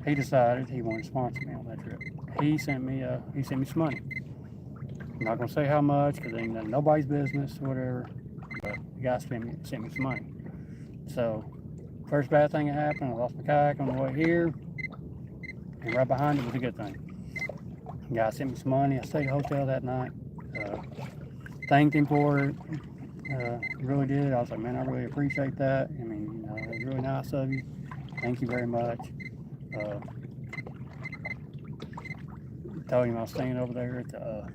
Speaker 2: He decided he wanted to sponsor me on that trip. He sent me some money. I'm not gonna say how much, because it ain't nobody's business or whatever. But the guy sent me some money. So first bad thing that happened, I lost my kayak on the way here, and right behind it was a good thing. The guy sent me some money. I stayed at a hotel that night. Thanked him for it. Really did. I was like, man, I really appreciate that. I mean, you know, it was really nice of you. Thank you very much. Told him I was staying over there at the,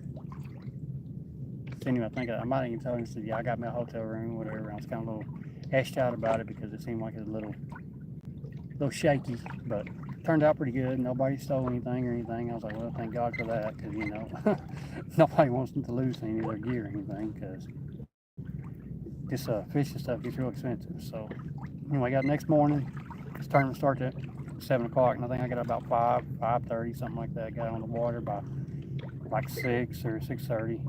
Speaker 2: sent him, I think I might even told him, said, yeah, I got me a hotel room, whatever. I was kind of a little hashed out about it because it seemed like it was a little shaky, but turned out pretty good. Nobody stole anything or anything. I was like, well, thank God for that, because, you know, nobody wants them to lose any of their gear or anything, because this fishing stuff gets real expensive. So anyway, got next morning. This tournament starts at 7 o'clock, and I think I got about 5:30, something like that. Got on the water by like 6 or 6:30.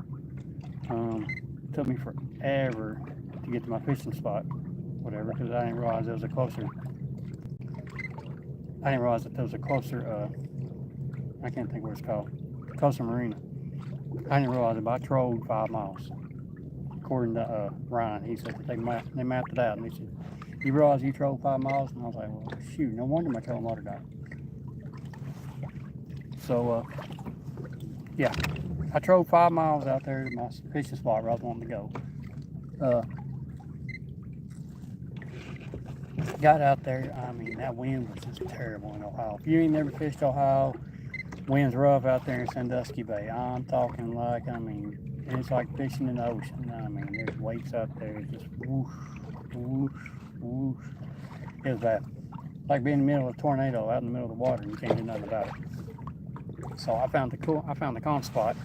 Speaker 2: It took me forever to get to my fishing spot, whatever, because I didn't realize there was a closer. I didn't realize that there was a closer. I can't think what it's called. Closer marina. I didn't realize it, but I trolled 5 miles. According to Ryan, he said that they mapped it out, and he said, "You realize you trolled 5 miles?" And I was like, "Well, shoot, no wonder my trolling motor died." So, yeah, I trolled 5 miles out there to my fishing spot where I was wanting to go. Got out there, I mean, that wind was just terrible in Ohio. If you ain't never fished Ohio, wind's rough out there in Sandusky Bay. I'm talking like, I mean, it's like fishing in the ocean. I mean, there's wakes out there, just whoosh, whoosh, whoosh. It was bad. Like being in the middle of a tornado out in the middle of the water and you can't do nothing about it. So I found the calm spot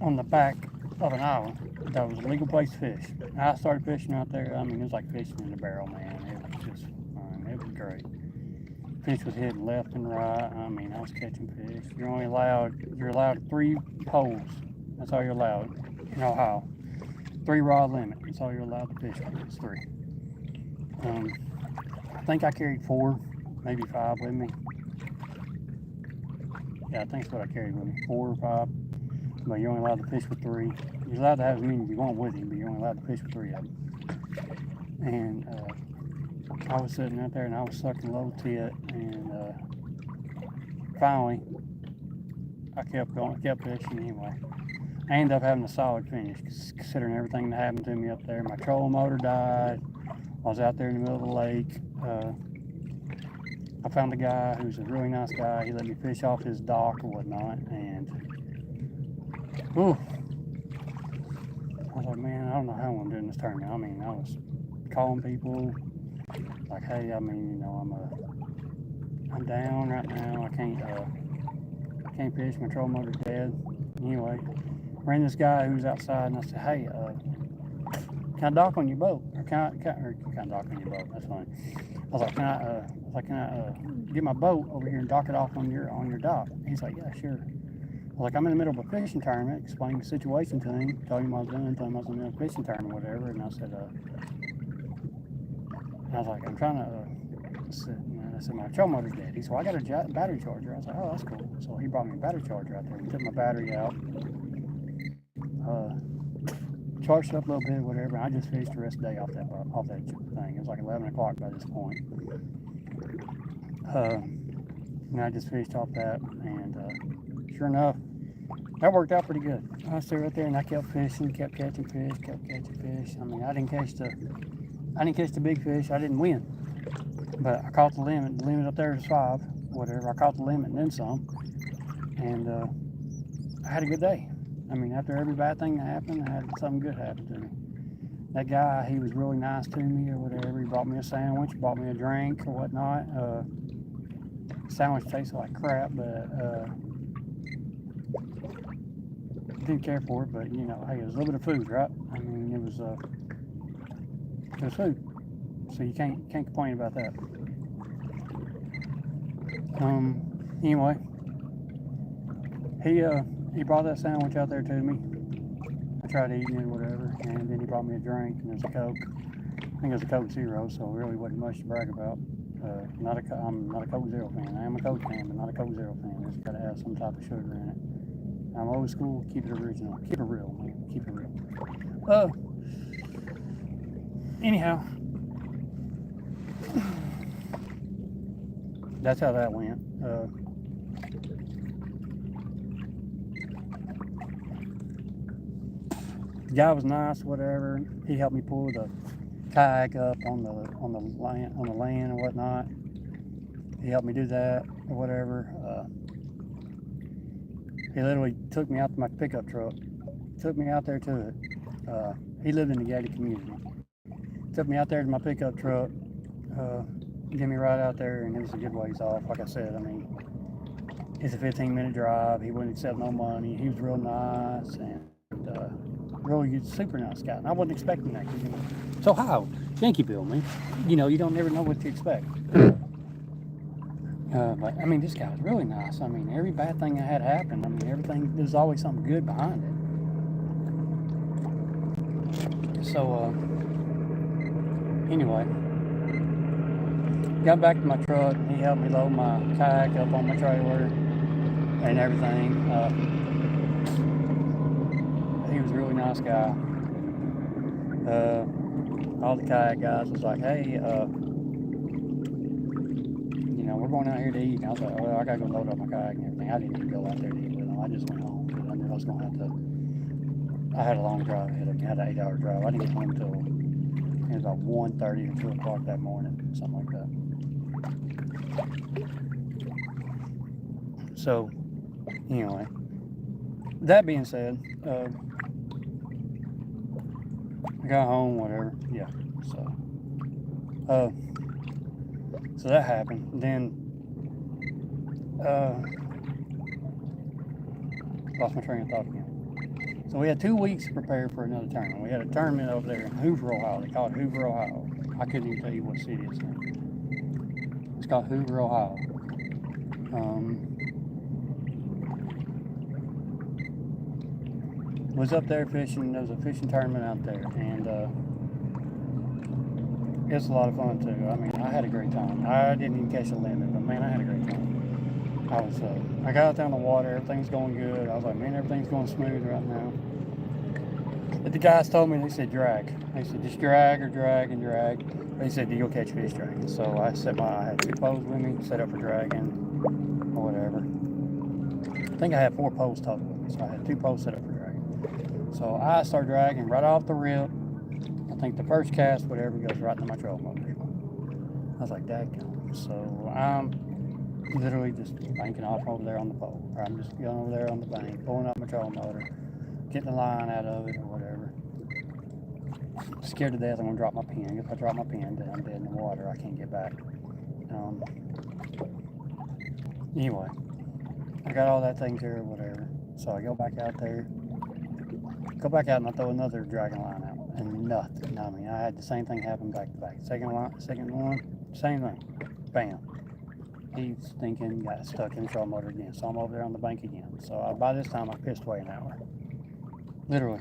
Speaker 2: on the back of an island that was a legal place to fish. I started fishing out there. I mean, it was like fishing in a barrel, man. It was just fun. It was great. Fish was hitting left and right. I mean, I was catching fish. You're allowed 3 poles. That's all you're allowed in Ohio. 3 rod limit. That's all you're allowed to fish with. It's 3. I think I carried 4, maybe 5 with me. Yeah, I think that's what I carried with me. 4 or 5. But you're only allowed to fish with 3. You're allowed to have as many as you want with you, but you're only allowed to fish with 3 of them. And I was sitting out there and I was sucking low tit, and finally I kept fishing anyway. I ended up having a solid finish, considering everything that happened to me up there. My trolling motor died. I was out there in the middle of the lake. I found a guy who's a really nice guy. He let me fish off his dock or whatnot, and ooh, I was like, man, I don't know how I'm doing this tournament. I mean, I was calling people like, hey, I mean, you know, I'm down right now. I can't fish. My trolling motor's dead. Anyway, ran this guy who's outside, and I said, hey, can I dock on your boat? Or can I dock on your boat? That's fine. I was like, can I get my boat over here and dock it off on your dock? He's like, yeah, sure. I was like, I'm in the middle of a fishing tournament. Explained the situation to him. Told him what I was doing. Told him I was in the middle of a fishing tournament, whatever. And I was like, I'm trying to. I said, my trolling motor's dead. He said, well, I got a battery charger. I was like, oh, that's cool. So he brought me a battery charger out there. He took my battery out. Charged up a little bit, whatever. I just fished the rest of the day off that thing. It was like 11 o'clock by this point. And I just fished off that, and sure enough, that worked out pretty good. I stayed right there and I kept fishing, kept catching fish. I mean, I didn't catch the big fish. I didn't win, but I caught the limit. The limit up there is 5, whatever. I caught the limit and then some, and I had a good day. I mean, after every bad thing that happened, I had something good happen to me. That guy, he was really nice to me or whatever. He brought me a sandwich, brought me a drink or whatnot. Sandwich tasted like crap, but didn't care for it. But you know, hey, it was a little bit of food, right? I mean, it was food, so you can't complain about that. Anyway, he brought that sandwich out there to me. I tried eating it, whatever, and then he brought me a drink, and there's a Coke. I think it was a Coke Zero, so it really wasn't much to brag about. I'm not a Coke Zero fan. I am a Coke fan, but not a Coke Zero fan. It's got to have some type of sugar in it. I'm old school. Keep it original. Keep it real, man. Keep it real. Anyhow, that's how that went. The guy was nice, whatever. He helped me pull the kayak up on the land or whatnot. He helped me do that or whatever. He literally took me out to my pickup truck, took me out there to it. He lived in the gated community. Took me out there to my pickup truck, get me right out there, and it was a good ways off. Like I said, I mean, it's a 15-minute drive. He wouldn't accept no money. He was real nice and really super nice guy. And I wasn't expecting that. You know. So how? Yankee Bill, man. You know, you don't never know what to expect. But I mean, this guy was really nice. I mean, every bad thing that had happened, I mean, everything, there's always something good behind it. So, anyway, got back to my truck, and he helped me load my kayak up on my trailer and everything. He was a really nice guy. All the kayak guys was like, hey, we're going out here to eat. And I was like, well, I gotta go load up my kayak and everything. I didn't even go out there to eat with them. I just went home because I knew I was gonna have to. I had a long drive ahead of me. I had an 8-hour drive. I didn't get home until it was about 1:30 or 2 o'clock that morning, something like that. So, anyway, that being said, I got home, whatever. Yeah. So that happened. Then lost my train of thought again. So we had 2 weeks to prepare for another tournament. We had a tournament over there in Hoover, Ohio. They call it Hoover, Ohio. I couldn't even tell you what city it's in. It's called Hoover, Ohio. Was up there fishing. There was a fishing tournament out there, and it's a lot of fun too. I mean, I had a great time. I didn't even catch a limit, but man, I had a great time. I got out there on the water. Everything's going good. I was like, man, everything's going smooth right now. But the guys told me, they said drag. They said just drag or drag and drag. They said you'll catch fish dragging. So I had 2 poles with me, set up for dragging or whatever. I think I had 4 poles total with me, so I had 2 poles set up for dragging. So I started dragging right off the rip. I think the first cast, whatever, goes right into my trolling motor. I was like, dadgum. So I'm literally just banking off over there on the pole. Or I'm just going over there on the bank, pulling up my trolling motor, getting the line out of it or whatever. Scared to death I'm going to drop my pin. If I drop my pin, then I'm dead in the water. I can't get back. Anyway, I got all that taken care of, whatever. So I go back out there. And I throw another dragon line out, and nothing. I mean, I had the same thing happen back to back. Second one, same thing. Bam. He's thinking, got stuck in the trolling motor again. So I'm over there on the bank again. So by this time, I pissed away an hour. Literally.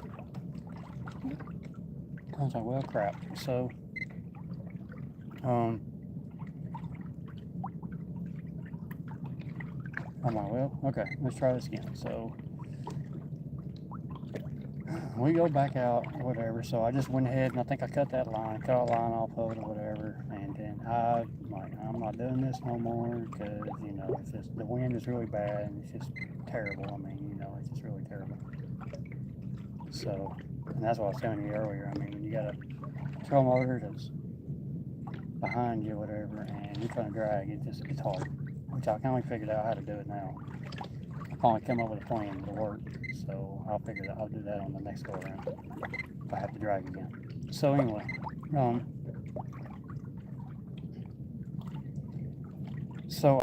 Speaker 2: I was like, well, crap. So, I'm like, well, okay, let's try this again. So, we go back out or whatever. So I just went ahead and I think I cut a line off of it or whatever. And then I'm not doing this no more because, it's just, the wind is really bad and it's just terrible. I mean, it's just really terrible. So, and that's what I was telling you earlier. I mean, when you got a trolling motor that's behind you or whatever and you're trying to drag, it's hard. Which I finally figured out how to do it now. I finally come up with a plan to work. So I'll do that on the next go around if I have to drag again. So anyway, so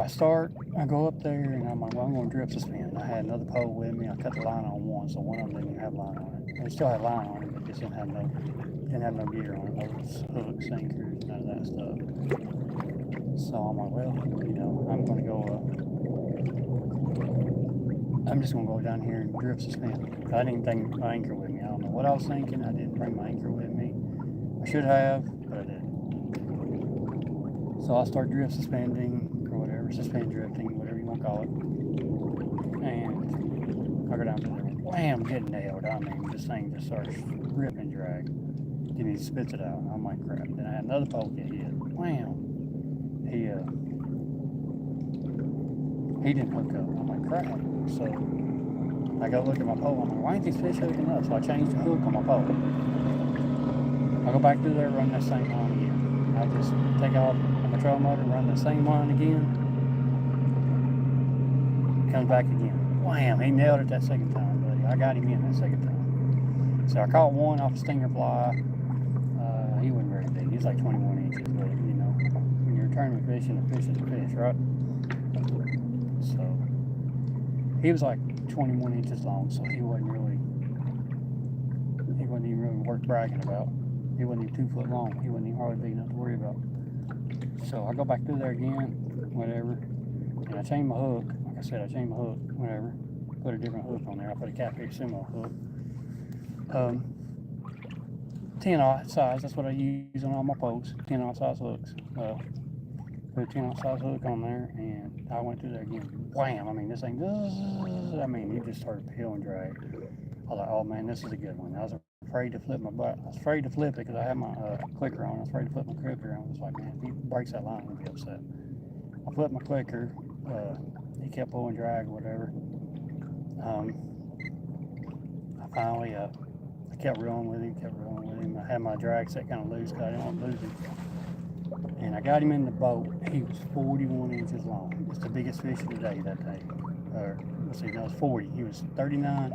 Speaker 2: I go up there and I'm like, well, I'm going to drip suspend. I had another pole with me. I cut the line on one, so one of them didn't even have line on it. They still had line on it, but just didn't have no gear on it. No hooks, sinkers, none of that stuff. So I'm like, well, I'm going to go I'm just going to go down here and drift suspend. I didn't even take my anchor with me. I don't know what I was thinking. I didn't bring my anchor with me. I should have, but I didn't. So I start drift suspending or whatever, suspend drifting, whatever you want to call it. And I go down to there, wham, getting nailed. I mean, this thing just starts ripping and drag. Then he spits it out. I'm like, crap. Then I had another pole get hit. Wham. He didn't hook up. I'm like, crap. So I go look at my pole. I'm like, why ain't these fish hooking up? So I changed the hook on my pole. I go back through there, run that same line again. I just take off on my trolling motor, run the same line again. Comes back again. Wham! He nailed it that second time, buddy. I got him in that second time. So I caught one off a stinger fly. He wasn't very big. He's like 21 inches, but you know, when you're tournament fishing, a fish is a fish, right? So he was like 21 inches long, so he wasn't even really worth bragging about. He wasn't even 2 foot long. He wasn't even hardly big enough to worry about. So I go back through there again, whatever, and I change my hook. Like I said, I changed my hook, whatever. Put a different hook on there. I put a catfish similar hook. 10-aught size, that's what I use on all my poles. 10-aught size hooks. Put a 10-aught size hook on there, and I went through there again. Wham! I mean, this thing, I mean, it just started peeling and drag. I was like, oh man, this is a good one. I was afraid to flip my butt. I was afraid to flip it because I had my clicker on. I was afraid to flip my clicker on. I was like, man, if he breaks that line, I'm gonna be upset. I flipped my clicker. He kept pulling drag or whatever. I finally, I kept rolling with him. I had my drag set kind of loose because I didn't want to lose him. And I got him in the boat. He was 41 inches long. It was the biggest fish of the day that day. Let's see, no, it was 40. He was 39.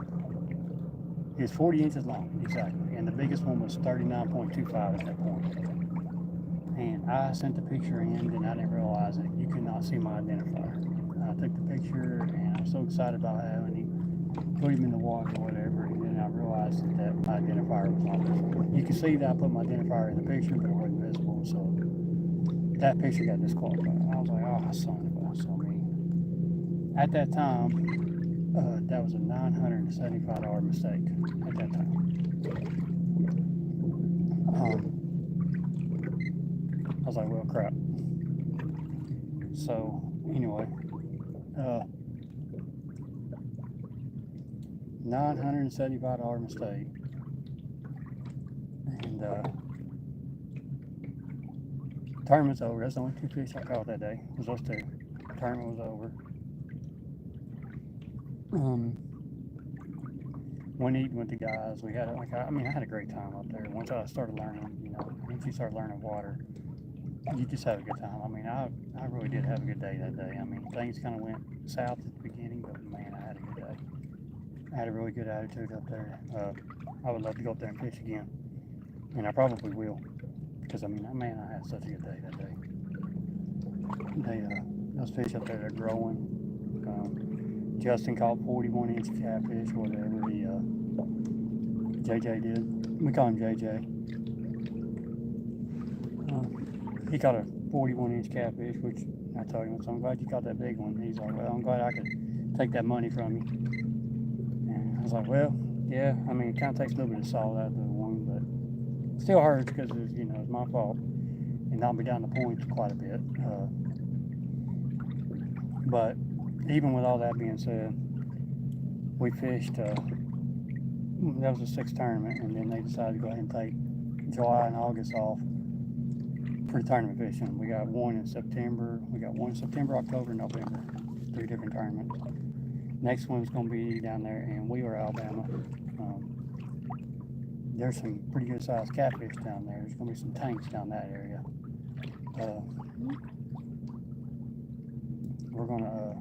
Speaker 2: He was 40 inches long, exactly. And the biggest one was 39.25 at that point. And I sent the picture in, and I didn't realize it. You could not see my identifier. I took the picture, and I was so excited about having him. Put him in the water or whatever, and then I realized that my identifier was not visible. You can see that I put my identifier in the picture, but it wasn't visible, so that picture got disqualified. I was like, oh, son of a. So, I mean, at that time, that was a $975 mistake at that time. I was like, well, crap. So, anyway, $975 mistake. And tournament's over. That's the only 2 fish I caught that day. Was those 2. Tournament was over. Went eating with the guys. We had I had a great time up there. Once I started learning, once you start learning water, you just have a good time. I mean, I really did have a good day that day. I mean, things kind of went south at the beginning, but man, I had a good day. I had a really good attitude up there. I would love to go up there and fish again, and I probably will, because I mean, man, I had such a good day that day. Those fish up there, they're growing. Justin caught 41-inch catfish, whatever. JJ did. We call him JJ. He caught a 41-inch catfish, which I told him, so I'm glad you caught that big one. He's like, well, I'm glad I could take that money from you. And I was like, well, yeah, I mean, it kind of takes a little bit of salt out of the one, but it still hurts because it's my fault. And knocked me down the points quite a bit. But even with all that being said, we fished, that was the 6th tournament, and then they decided to go ahead and take July and August off for tournament fishing. We got one in September, October, November, 3 different tournaments. Next one's going to be down there in Wheeler, Alabama. There's some pretty good sized catfish down there. There's going to be some tanks down that area. We're going to,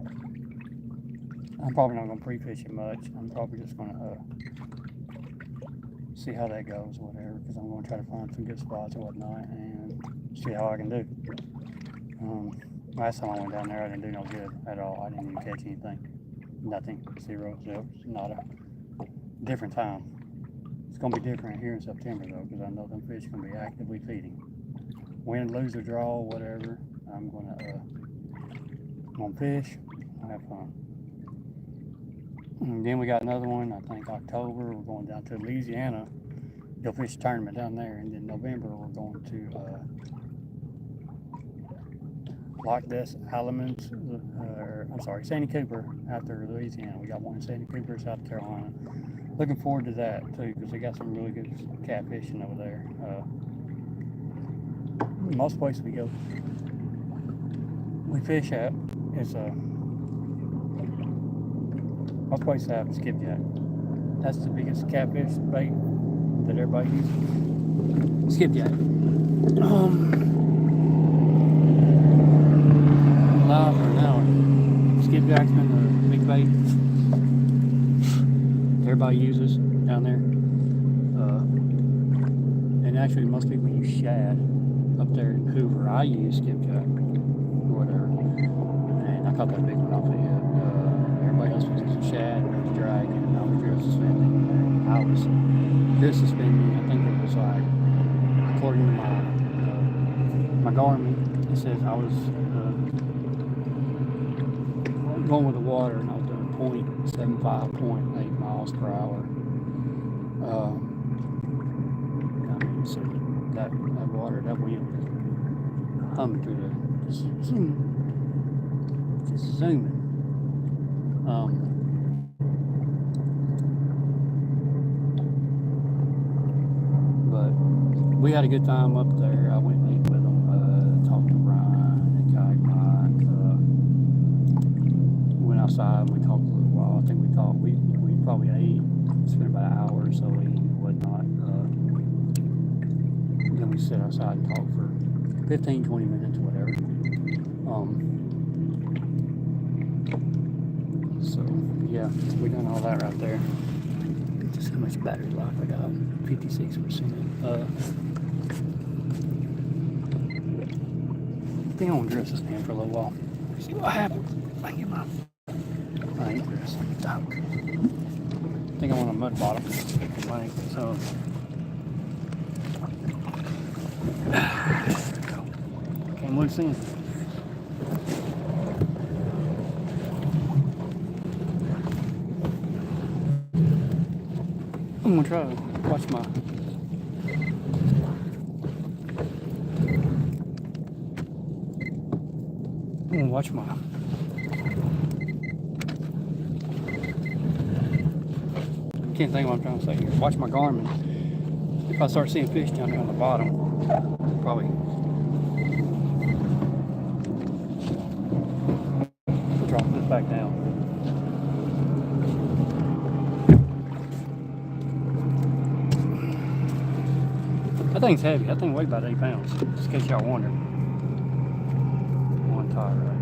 Speaker 2: I'm probably not going to pre-fish it much. I'm probably just going to see how that goes or whatever, because I'm going to try to find some good spots or whatnot and see how I can do. Last time I went down there, I didn't do no good at all. I didn't even catch anything. Nothing. Zero. Nada. Different time. It's going to be different here in September, though, because I know them fish are going to be actively feeding. Win, lose, or draw, whatever, I'm going to fish and have fun. And then we got another one, I think October, we're going down to Louisiana, go fish a tournament down there, and then November we're going to Loch Ness Alamance, Sandy Cooper out there in Louisiana. We got one in Sandy Cooper, South Carolina. Looking forward to that too, because they got some really good catfishing over there. Most places we fish at is Most places have skipjack. That's the biggest catfish bait that everybody uses. Skipjack. Live for an hour. Skipjack's been the big bait everybody uses down there. And actually, most people use shad up there in Hoover. I use skipjack or whatever. And I caught that big one off the head. Everybody else was using shad and was dragging, and I was drill suspending. And I was drill suspending. I think it was like, according to my Garmin, it says I was going with the water, and I was doing 0.75, 0.8 miles per hour. I mean, so that water, that wind was humming through the, just zooming. But we had a good time up there. I went and ate with them, talked to Ryan and Guy Mike. Went outside and we talked a little while. I think we probably ate, spent about an hour or so eating and whatnot. Then we sit outside and talk for 15, 20 minutes, whatever. So yeah, we done all that right there. Just how much battery life I got? 56%. I think I want to dress this man for a little while. See what happens. I can get my. I ain't dressed. I think I want a mud bottom. Like so. Came loose in. I'm gonna try to watch my. I'm gonna watch my. I can't think of what I'm trying to say here. Watch my Garmin. If I start seeing fish down there on the bottom, probably drop this back down. That thing's heavy. That thing weighs about 8 pounds. Just in case y'all wonder. One tire right here.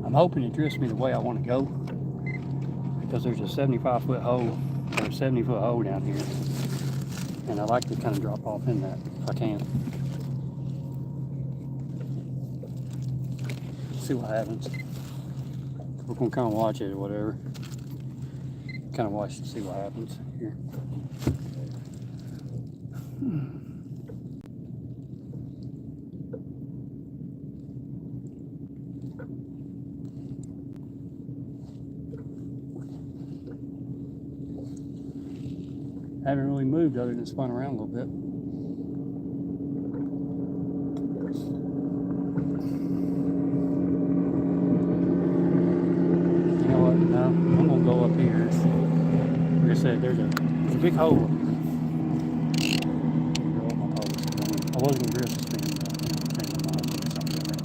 Speaker 2: I'm hoping it drifts me the way I want to go, because there's a 75-foot hole or a 70-foot hole down here, and I like to kind of drop off in that if I can. See what happens. We're gonna kind of watch it or whatever. Kind of watch to see what happens here. Haven't really moved other than spun around a little bit. You know what? No, I'm gonna go up here. Like I said, there's a big hole. I wasn't gonna drift the spin, but I think I'm changing my mind or something like that.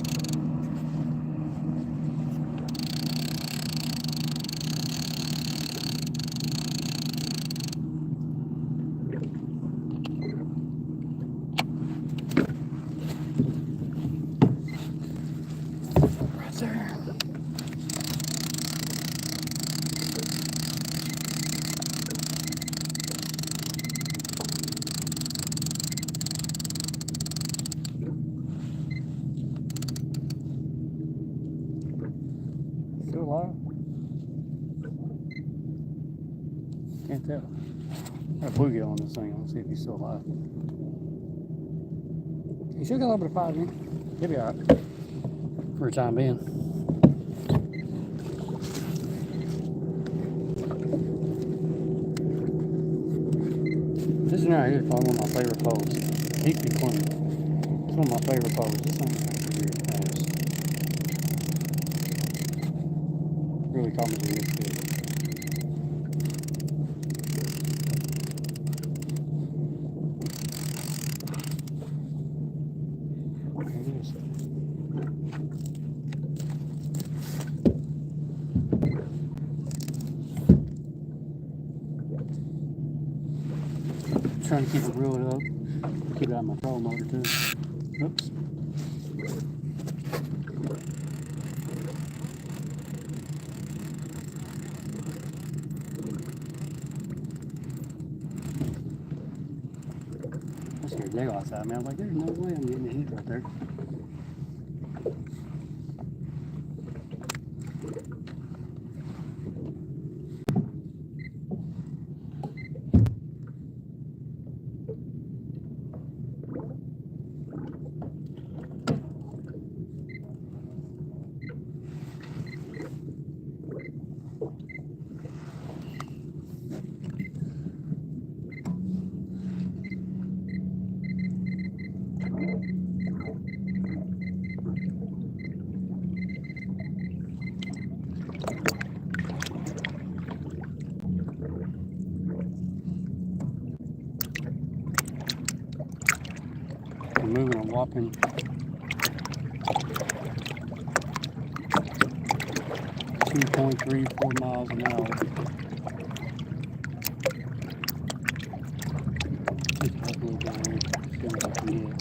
Speaker 2: Right there. Still alive? Can't tell. Got a boogie on this thing. Let's see if he's still alive. He still got a little bit of fight in him. He'll be alright. For the time being. This one right here is probably one of my favorite poles. He can be clean. It's one of my favorite poles. This thing is weird ass. Really caught me with this. trying to keep it reeled up. Keep it out of my trolling motor too. Oops. I scared they go outside, man. I was like, there's no way I'm getting a hit right there. I'm moving a whopping 2.34 miles an hour. Pick it up a little bit here, see what I can get.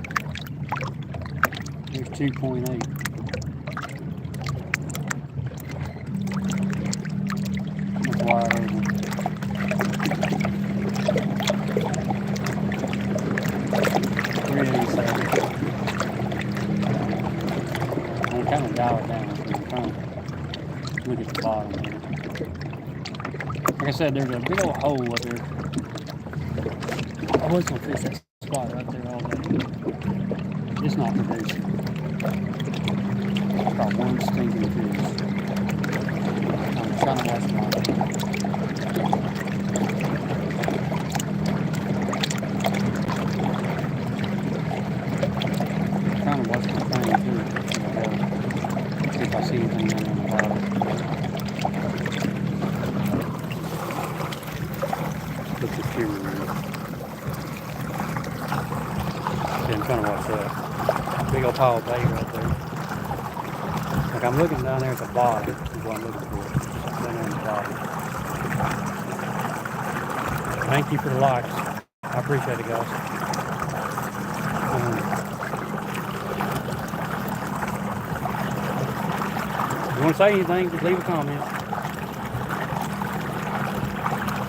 Speaker 2: There's 2.8. That's wide open. I'm kind of dial it down. I'm trying to look at the bottom there. Like I said, there's a big old hole up there. I was going to fish that spot right there all day. It's not producing. Got one stinking fish. I'm trying to watch my thing too. See if I see anything down on the bottom. Put the camera in. See, I'm trying to watch that. Big old pile of bait right there. Like I'm looking down there at the bottom is what I'm looking for. Down there at the bottom. Thank you for the likes. I appreciate it, guys. If you want to say anything, just leave a comment.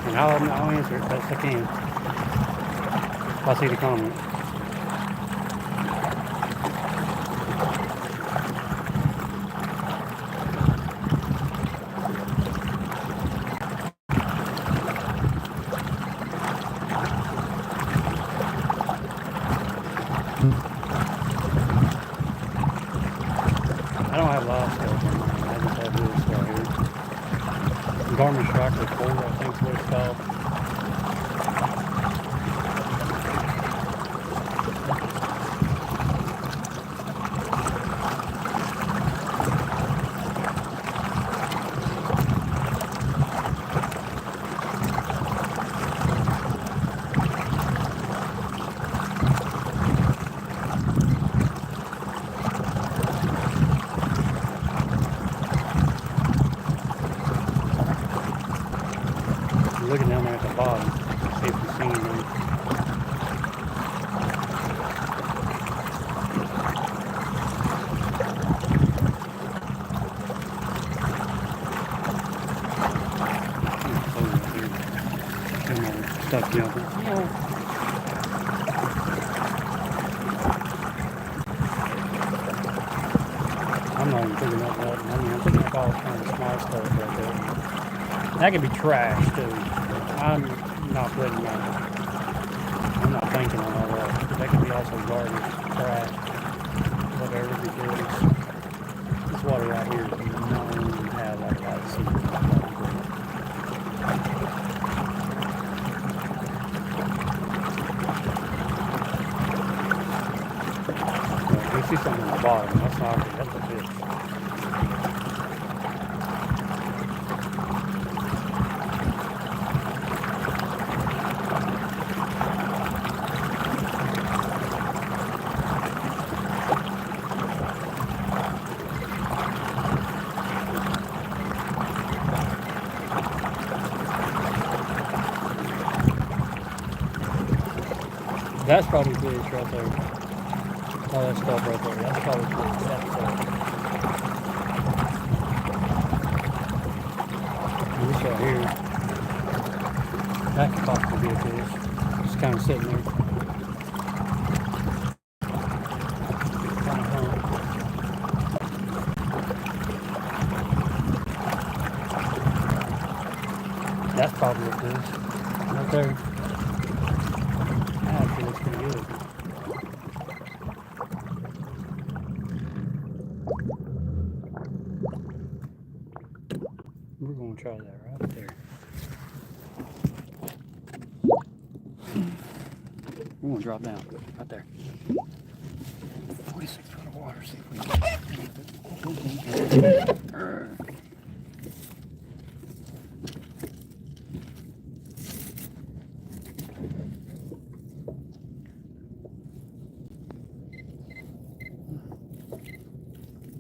Speaker 2: And I'll answer it best I can. If I see the comment. I don't have live stuff on mine. I just have this right here. Garmin Striker 4, I think is what it's called. Looking down there at the bottom, see if you see anything. Stuff jumping. I'm not even picking up nothing. I mean, I'm picking up all kinds of small stuff right there. That could be trash too. I'm not putting that. I'm not thinking on all that. That could be also garbage, trash, whatever it is. This water right here does not even have like a lot of secret. We see something on the bottom. That's not good. That's a fish. That's probably fish right there. All that stuff right there. That's probably fish. That's this right here. That could possibly be a fish. Just kind of sitting there. That's probably a fish. Right there. That actually looks pretty good. We're going to try that right there. We're going to drop down right there. 46 foot of water. See if we can get it.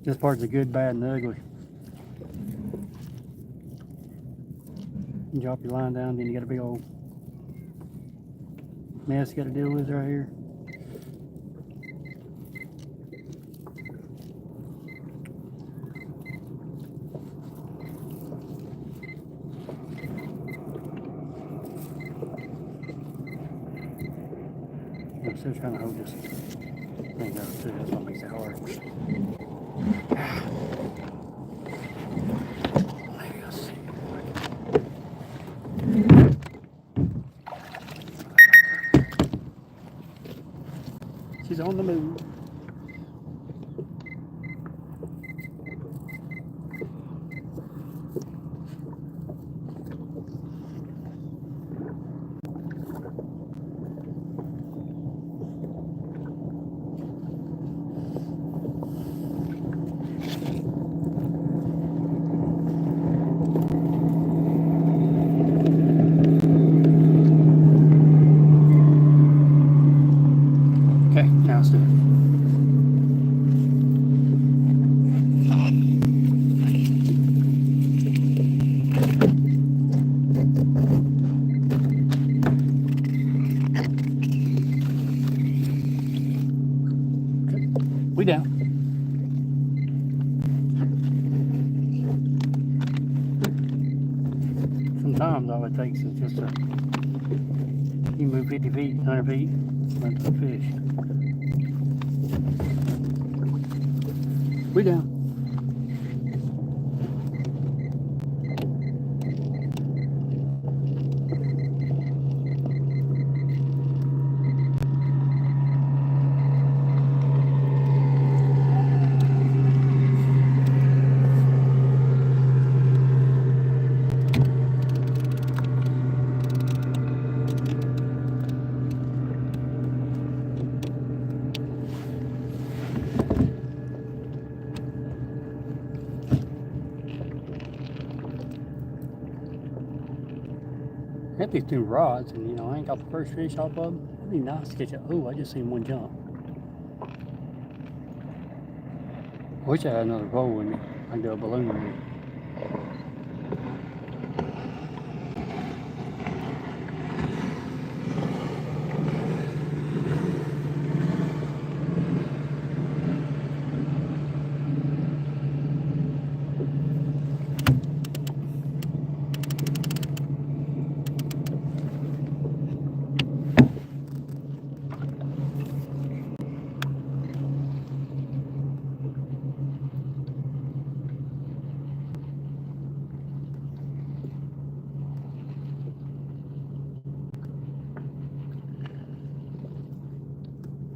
Speaker 2: This part's the good, bad, and ugly. You drop your line down, then you got a big old mess you got to deal with right here. I'm still trying to hold this thing up too. That's what makes it hard. Maybe I'll see. She's on the move. Okay, now let's do it. We down. Sometimes all it takes is just a, you move 50 feet, 100 feet, let the fish. We down. Got these two rods, and you know, I ain't got the first fish off of them. It'd be nice to catch a. Oh, I just seen one jump. I wish I had another pole with me. I can do a balloon with me.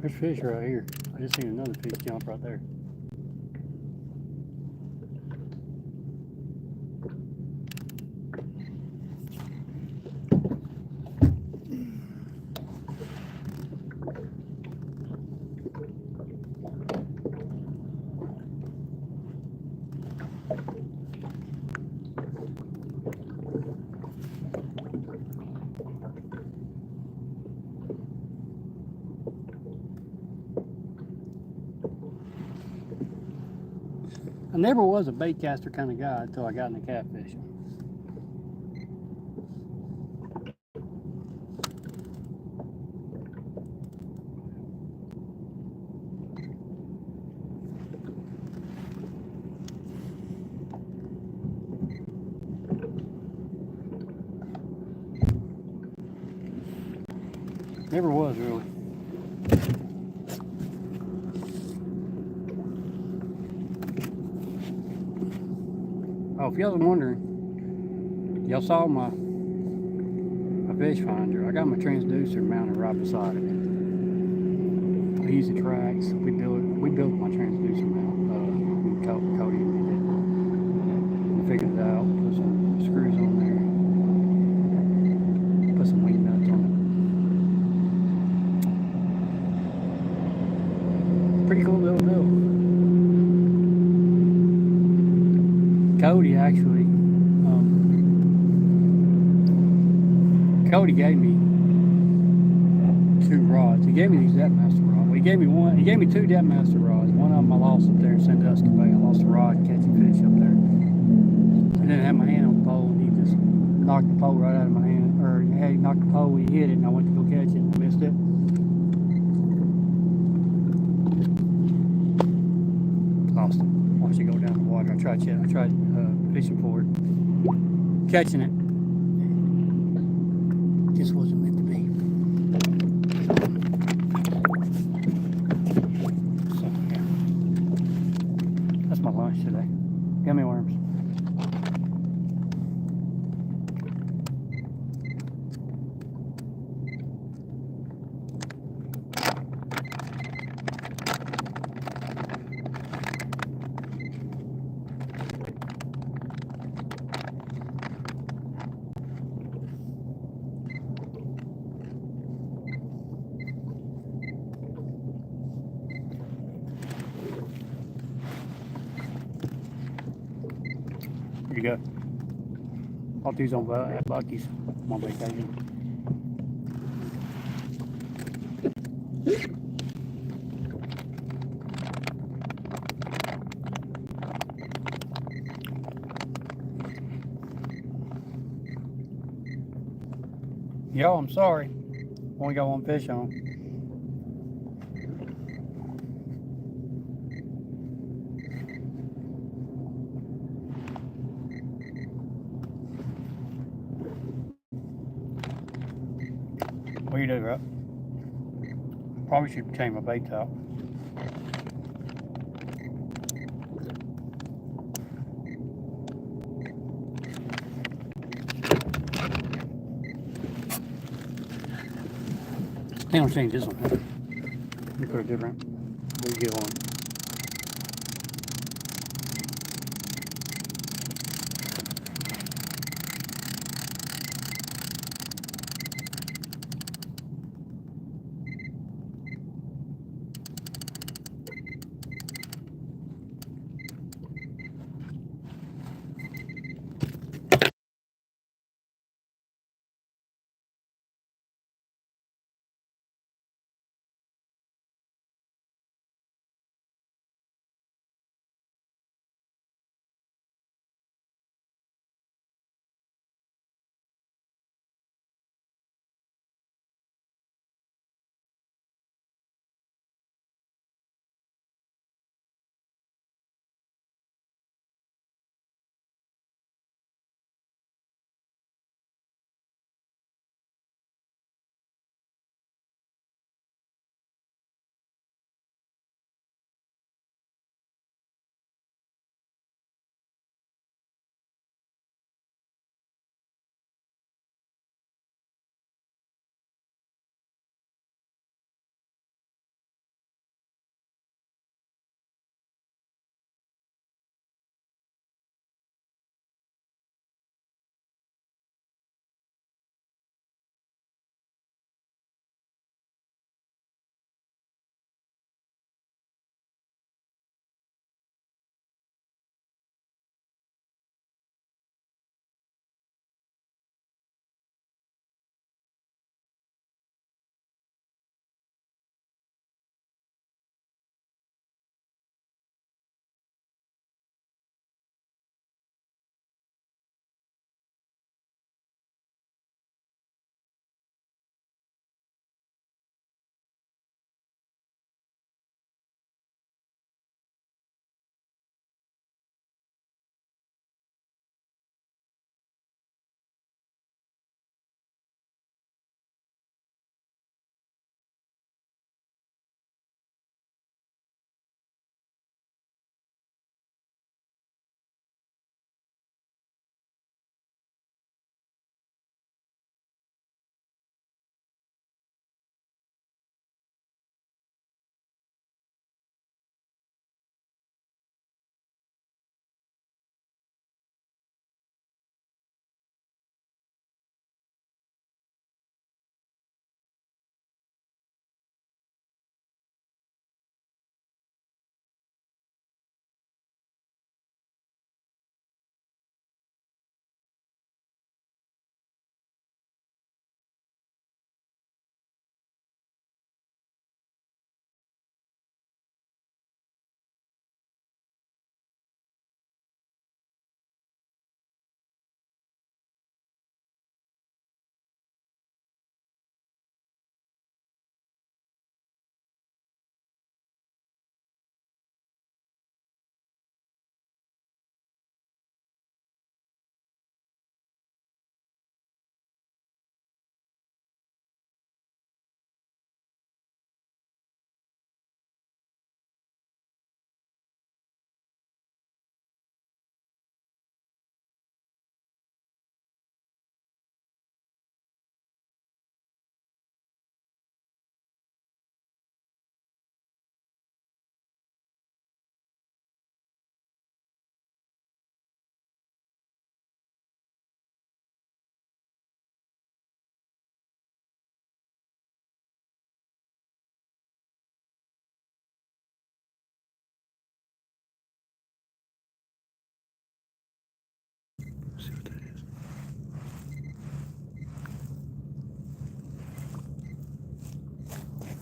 Speaker 2: There's fish right here. I just seen another fish jump right there. I never was a bait caster kind of guy until I got into catfishing. Never was really. Oh, if y'all was wondering, y'all saw my fish finder. I got my transducer mounted right beside it. I use the tracks. We built my transducer mount. Cody and me did. We figured it out. Put some screws on there. Put some wing nuts on it. Pretty cool little deal. Cody actually, Cody gave me 2 rods. He gave me these depth master rods. Well, he gave me 2 depth master rods. One of them I lost up there in Sandusky Bay. I lost a rod catching fish up there. I didn't have my hand on the pole, and he just knocked the pole right out of my hand. Or he knocked the pole, he hit it, and I went to go catch it, and I missed it. Lost it. Watched it go down the water. I tried fishing for it, catching it. Just wasn't meant to be. So yeah, that's my lunch today. Gummy worms. Here you go. Bought these on at Bucky's on vacation. Yo, I'm sorry. Only got one fish on. What do you do, bro? Probably should change my bait out. I think I'll change this one. Let me put a different bluegill on it.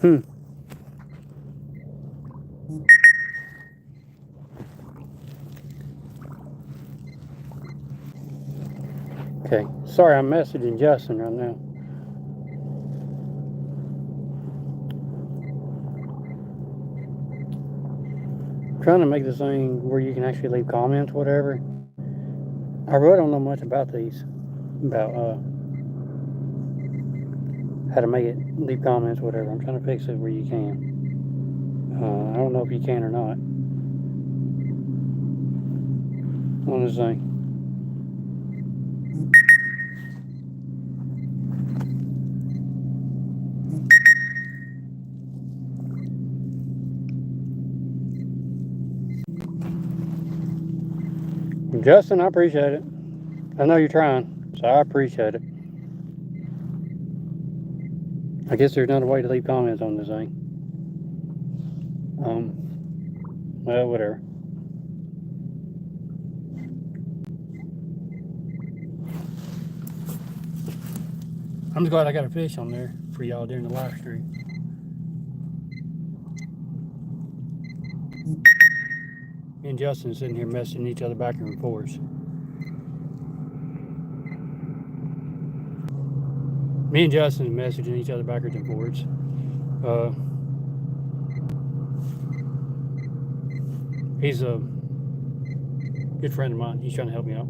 Speaker 1: Okay, sorry, I'm messaging Justin right now. I'm trying to make this thing where you can actually leave comments, whatever. I really don't know much about these, about how to make it leave comments, whatever. I'm trying to fix it where you can. I don't know if you can or not on this thing. Justin, I appreciate it. I know you're trying, so I appreciate it. I guess there's another way to leave comments on this thing. Well, whatever. I'm just glad I got a fish on there for y'all during the live stream. Me and Justin sitting here messaging each other back and forth. Me and Justin messaging each other backwards and forwards. He's a good friend of mine. He's trying to help me out.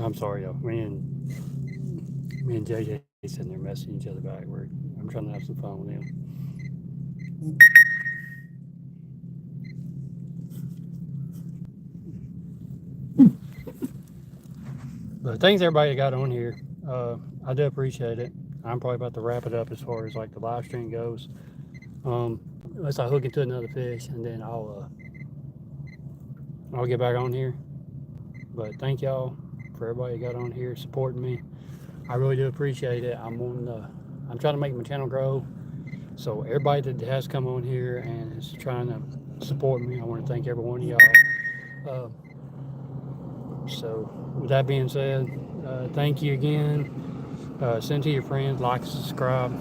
Speaker 1: I'm sorry, y'all. Me and JJ sitting there messaging each other backward. I'm trying to have some fun with him. But thanks everybody that got on here. I do appreciate it. I'm probably about to wrap it up as far as like the live stream goes. Unless I hook into another fish, and then I'll get back on here. But thank y'all for everybody that got on here supporting me. I really do appreciate it. I'm trying to make my channel grow. So everybody that has come on here and is trying to support me, I want to thank every one of y'all. So with that being said, thank you again. Send to your friends, like, subscribe.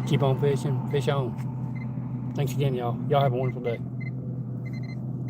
Speaker 1: Keep on fishing, fish on. Thanks again, y'all. Y'all have a wonderful day.